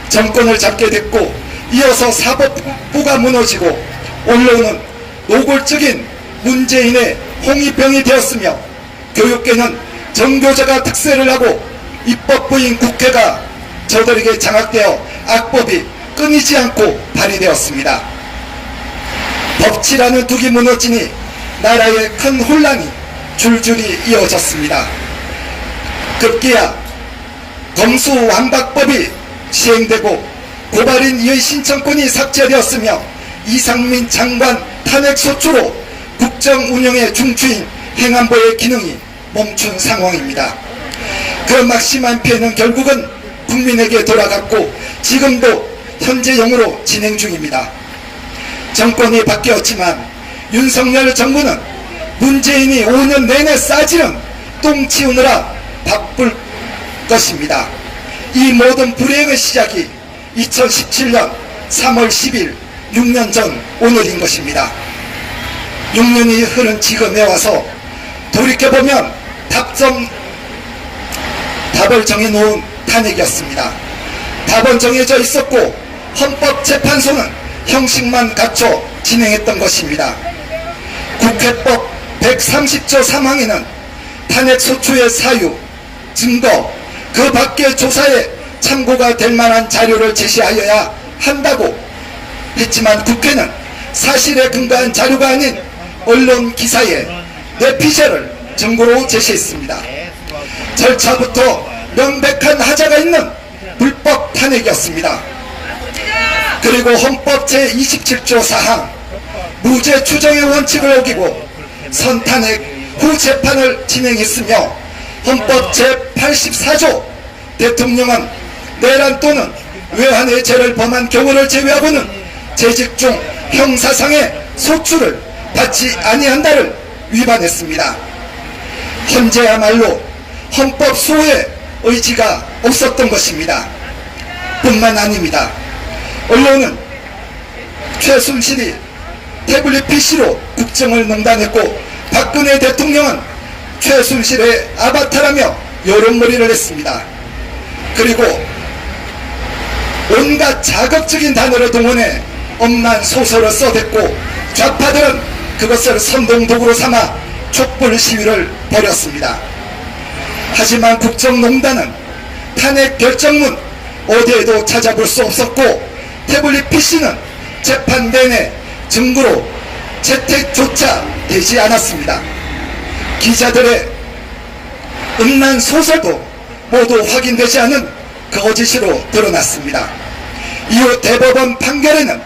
정권을 잡게 됐고 이어서 사법부가 무너지고 언론은 노골적인 문재인의 홍위병이 되었으며 교육계는 정교조가 특세를 하고 입법부인 국회가 저들에게 장악되어 악법이 끊이지 않고 발의되었습니다. 법치라는 둑이 무너지니 나라의 큰 혼란이 줄줄이 이어졌습니다. 급기야 검수완박법이 시행되고 고발인 이의 신청권이 삭제되었으며 이상민 장관 탄핵소추로 국정 운영의 중추인 행안부의 기능이 멈춘 상황입니다. 그 막심한 피해는 결국은 국민에게 돌아갔고 지금도 현재형으로 진행 중입니다. 정권이 바뀌었지만 윤석열 정부는 문재인이 5년 내내 싸지른 똥 치우느라 바쁠 것입니다. 이 모든 불행의 시작이 2017년 3월 10일 6년 전 오늘인 것입니다. 6년이 흐른 지금에 와서 돌이켜보면 답을 정해놓은 탄핵이었습니다. 답은 정해져 있었고 헌법재판소는 형식만 갖춰 진행했던 것입니다. 국회법 130조 3항에는 탄핵소추의 사유, 증거, 그 밖의 조사에 참고가 될 만한 자료를 제시하여야 한다고 했지만 국회는 사실에 근거한 자료가 아닌 언론 기사에 내 피셜을 증거로 제시했습니다. 절차부터 명백한 하자가 있는 불법 탄핵이었습니다. 그리고 헌법 제27조 4항 무죄 추정의 원칙을 어기고 선탄핵 후 재판을 진행했으며 헌법 제84조 대통령은 내란 또는 외환의 죄를 범한 경우를 제외하고는 재직 중 형사상의 소출을 받지 아니한다를 위반했습니다. 현재야말로 헌법 수호의 의지가 없었던 것입니다. 뿐만 아닙니다. 언론은 최순실이 태블릿 PC로 국정을 농단했고 박근혜 대통령은 최순실의 아바타라며 여론몰이를 했습니다. 그리고 온갖 자극적인 단어를 동원해 엄난 소설을 써댔고 좌파들은 그것을 선동도구로 삼아 촛불 시위를 벌였습니다. 하지만 국정농단은 탄핵 결정문 어디에도 찾아볼 수 없었고 태블릿 PC는 재판 내내 증거로 채택조차 되지 않았습니다. 기자들의 음란 소설도 모두 확인되지 않은 거짓으로 드러났습니다. 이후 대법원 판결에는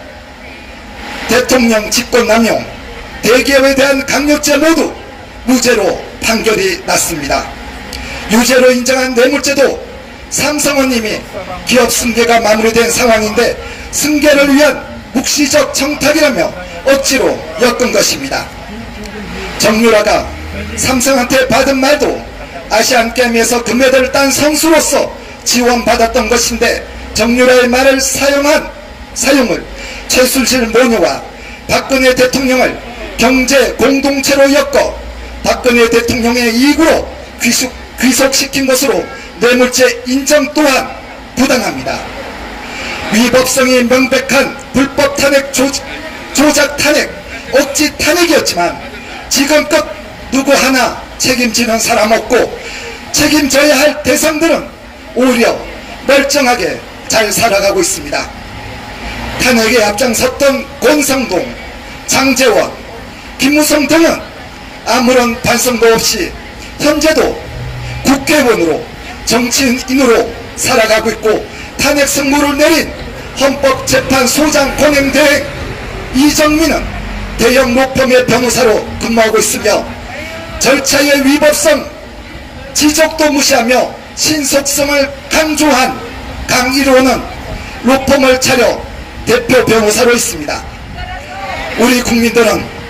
대통령 직권남용, 대기업에 대한 강요죄 모두 무죄로 판결이 났습니다. 유죄로 인정한 뇌물죄도 삼성원님이 기업 승계가 마무리된 상황인데 승계를 위한 묵시적 청탁이라며 억지로 엮은 것입니다. 정유라가 삼성한테 받은 말도 아시안게임에서 금메달을 딴 선수로서 지원받았던 것인데 정유라의 말을 사용을 최순실 모녀와 박근혜 대통령을 경제 공동체로 엮어 박근혜 대통령의 이익으로 귀속시킨 것으로 뇌물죄 인정 또한 부당합니다. 위법성이 명백한 불법 탄핵, 조작 탄핵, 억지 탄핵이었지만 지금껏 누구 하나 책임지는 사람 없고 책임져야 할 대상들은 오히려 멀쩡하게 잘 살아가고 있습니다. 탄핵에 앞장섰던 권성동, 장제원, 김무성 등은 아무런 반성도 없이 현재도 국회의원으로 정치인으로 살아가고 있고 탄핵 승부를 내린 헌법재판소장 권행대행 이정민은 대형 로펌의 변호사로 근무하고 있으며 절차의 위법성 지적도 무시하며 신속성을 강조한 강일호는 로펌을 차려 대표 변호사로 있습니다. 우리 국민들은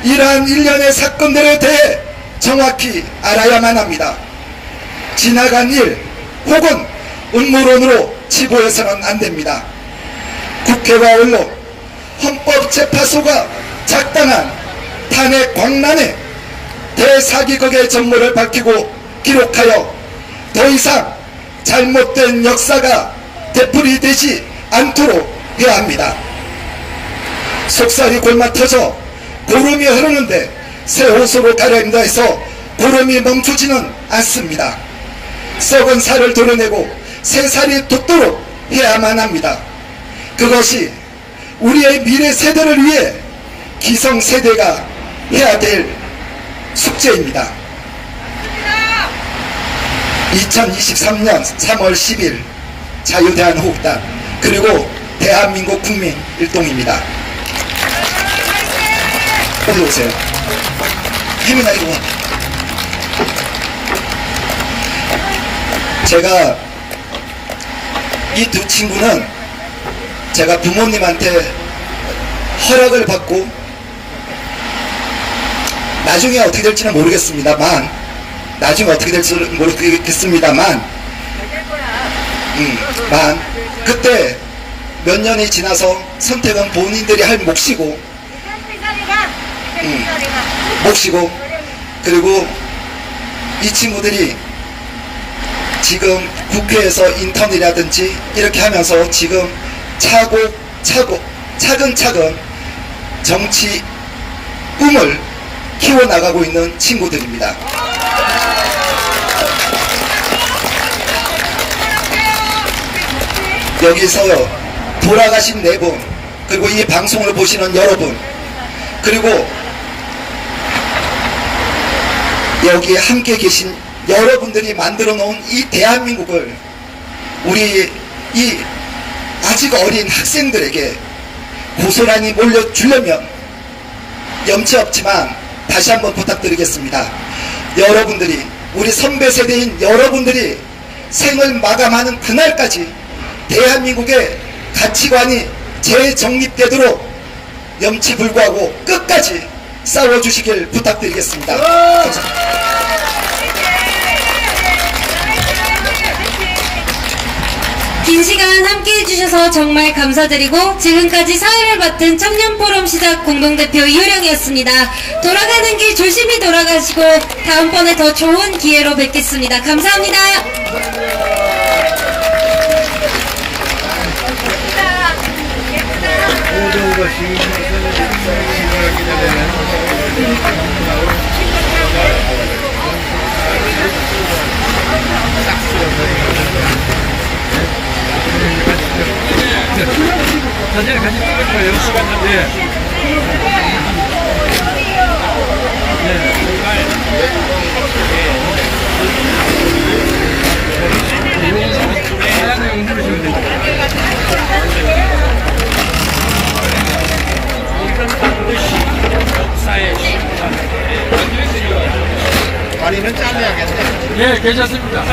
이러한 일련의 사건들에 대해 정확히 알아야만 합니다. 지나간 일 혹은 음모론으로 치부해서는 안 됩니다. 국회와 언론, 헌법재판소가 작당한 탄핵 광란의 대사기극의 전모를 밝히고 기록하여 더 이상 잘못된 역사가 되풀이되지 않도록 해야 합니다. 속살이 골마 터져 고름이 흐르는데 새 호수로 가려인다 해서 고름이 멈추지는 않습니다. 썩은 살을 도려내고 새 살이 돋도록 해야만 합니다. 그것이 우리의 미래 세대를 위해 기성세대가 해야 될 숙제입니다. 2023년 3월 10일 자유대한호국당 그리고 대한민국 국민 일동입니다. 어디 오세요? 혜민아 이리 와. 제가 이 두 친구는 제가 부모님한테 허락을 받고 나중에 어떻게 될지는 모르겠습니다만 그때 몇 년이 지나서 선택은 본인들이 할 몫이고 그리고 이 친구들이 지금 국회에서 인턴이라든지 이렇게 하면서 지금 차근차근 정치 꿈을 키워나가고 있는 친구들입니다. 여기서 돌아가신 네 분, 그리고 이 방송을 보시는 여러분, 그리고 여기에 함께 계신 여러분들이 만들어 놓은 이 대한민국을 우리 이 아직 어린 학생들에게 고스란히 몰려주려면 염치 없지만 다시 한번 부탁드리겠습니다. 여러분들이, 우리 선배 세대인 여러분들이 생을 마감하는 그날까지 대한민국의 가치관이 재정립되도록 염치불구하고 끝까지 싸워주시길 부탁드리겠습니다. 감사합니다. 긴 시간 함께 해주셔서 정말 감사드리고 지금까지 사회를 맡은 청년포럼 시작 공동대표 이효령이었습니다. 돌아가는 길 조심히 돌아가시고 다음번에 더 좋은 기회로 뵙겠습니다. 감사합니다. 사진을 같이 찍을 거예요. 시간 다리는 잘라야겠네. 예, 괜찮습니다.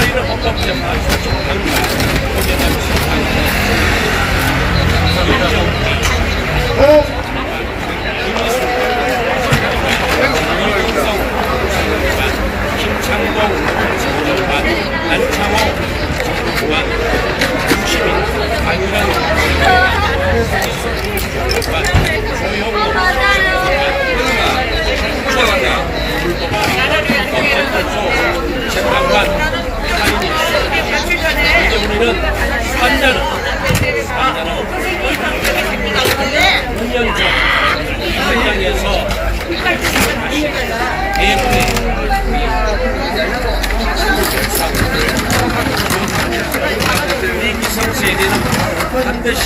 반드시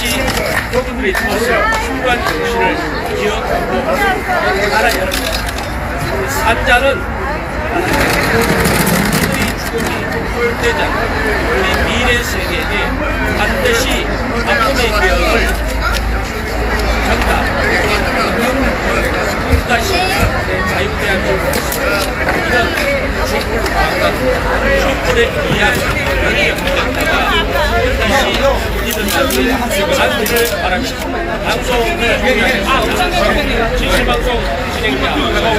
그분들이 주어서 순간 정신을 기억하고 알아야 합니다. 산자는 우리 죽음이 홀대자 우리 미래 세대에 반드시 아픔의 기억을 전다. 다시 자유대한민국 이런 촛불의 이야기를 연결했다가 다시 우리들 자유를 바랍니다. 방송을 진실방송 진행자 남은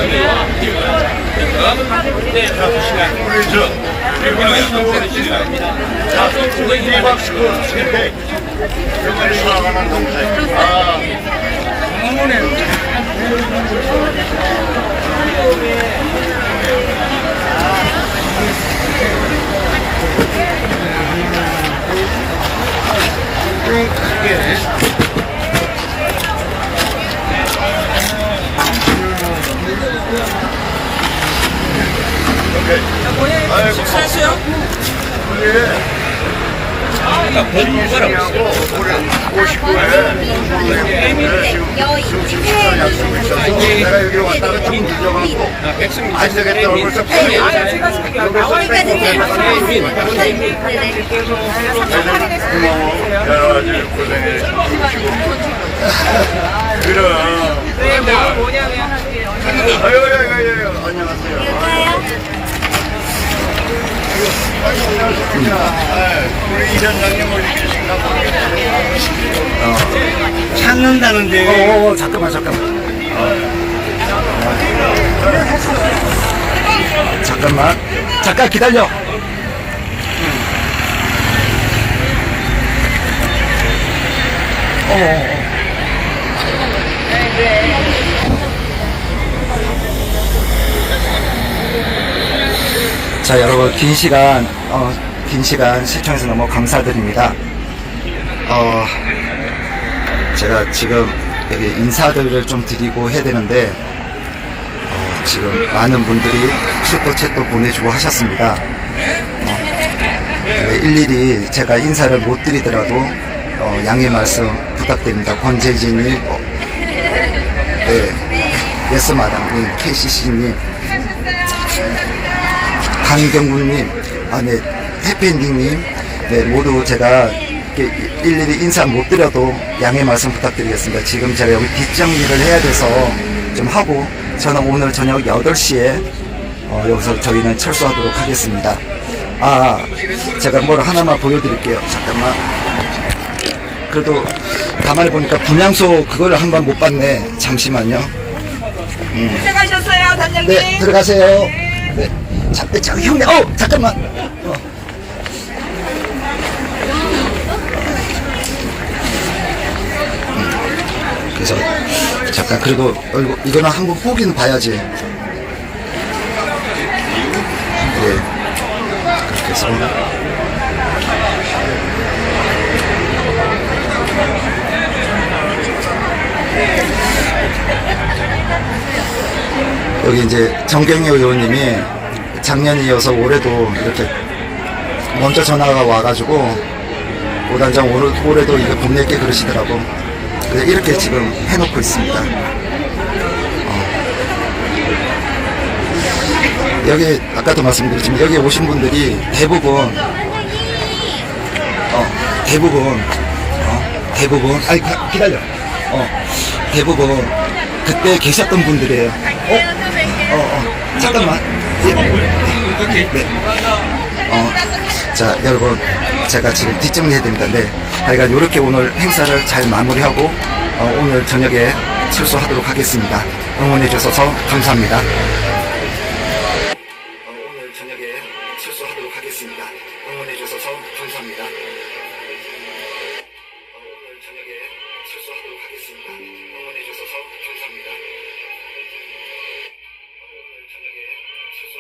네, 시간 방송 진행자 식사하세요? 본 거라고 있어요. 59에 지금 식사 약속이 있어서 내가 여기로 왔다가 좀 늦어가고 안 되겠다 그래서 고마워. 여러 가지 고생해. 그럼 뭐냐면 아유 안녕하세요. 우리 이전장님 어디 계신가 모르겠어요. 찾는다는데. 잠깐만. 잠깐 기다려. 자, 여러분 긴 시간 시청해서 너무 감사드립니다. 제가 지금 여기 인사들을 좀 드리고 해야 되는데 지금 많은 분들이 슈퍼챗도 보내주고 하셨습니다. 일일이 제가 인사를 못 드리더라도 양해 말씀 부탁드립니다. 권재진님, 예스마당님, KCC님 강경국님, 네, 해피엔딩님, 네, 모두 제가 이렇게 일일이 인사 못 드려도 양해 말씀 부탁드리겠습니다. 지금 제가 여기 뒷정리를 해야 돼서 좀 하고 저는 오늘 저녁 8시에 여기서 저희는 철수하도록 하겠습니다. 제가 뭘 하나만 보여드릴게요. 잠깐만. 그래도 가만히 보니까 분향소 그거를 한번 못 봤네. 잠시만요. 들어가셨어요, 단장님? 네, 들어가세요. 네. 저기 형님, 잠깐만. 그래서 잠깐 그래도 이거는 한번 보기는 봐야지. 네. 그렇게 해서 여기 이제 정경희 의원님이 작년에 이어서 올해도 이렇게 먼저 전화가 와가지고 오단장 올해도 이거 돈 낼게 그러시더라고. 그래서 이렇게 지금 해놓고 있습니다. 여기 아까도 말씀드렸지만 여기 오신 분들이 대부분 아니 기다려. 대부분 그때 계셨던 분들이에요. 잠깐만. 네. 자, 여러분, 제가 지금 뒷정리해야 됩니다. 네. 하여간 이렇게 오늘 행사를 잘 마무리하고, 오늘 저녁에 철수하도록 하겠습니다. 응원해주셔서 감사합니다. 오늘 저녁에 철수하도록 하겠습니다. 응원해주셔서 감사합니다. 오늘 저녁에 철수하도록 하겠습니다. 응원해주셔서 감사합니다. 오늘 저녁에 철수.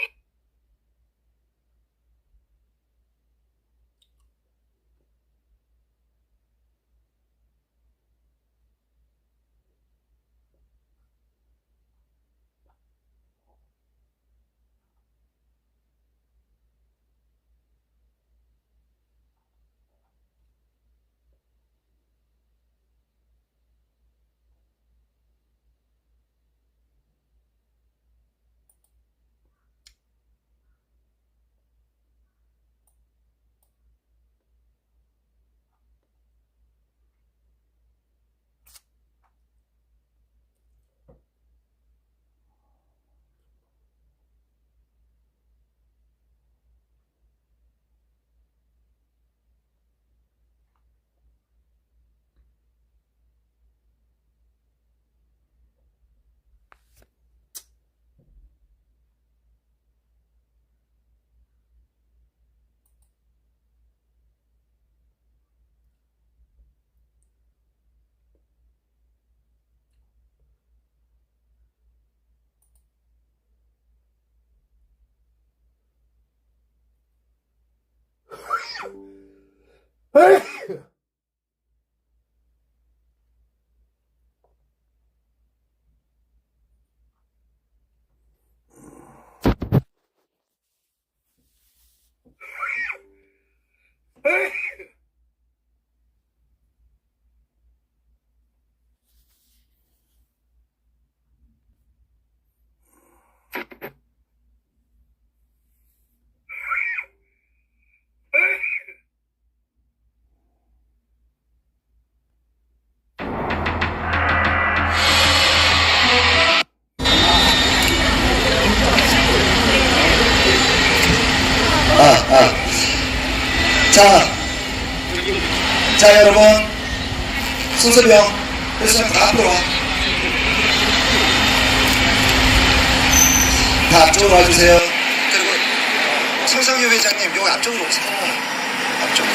자, 여러분, 순서병, 그래서 다 앞으로 와. 다 앞쪽으로 와주세요. 그리고 성상효 회장님, 여기 앞쪽으로 오세요. 앞쪽으로.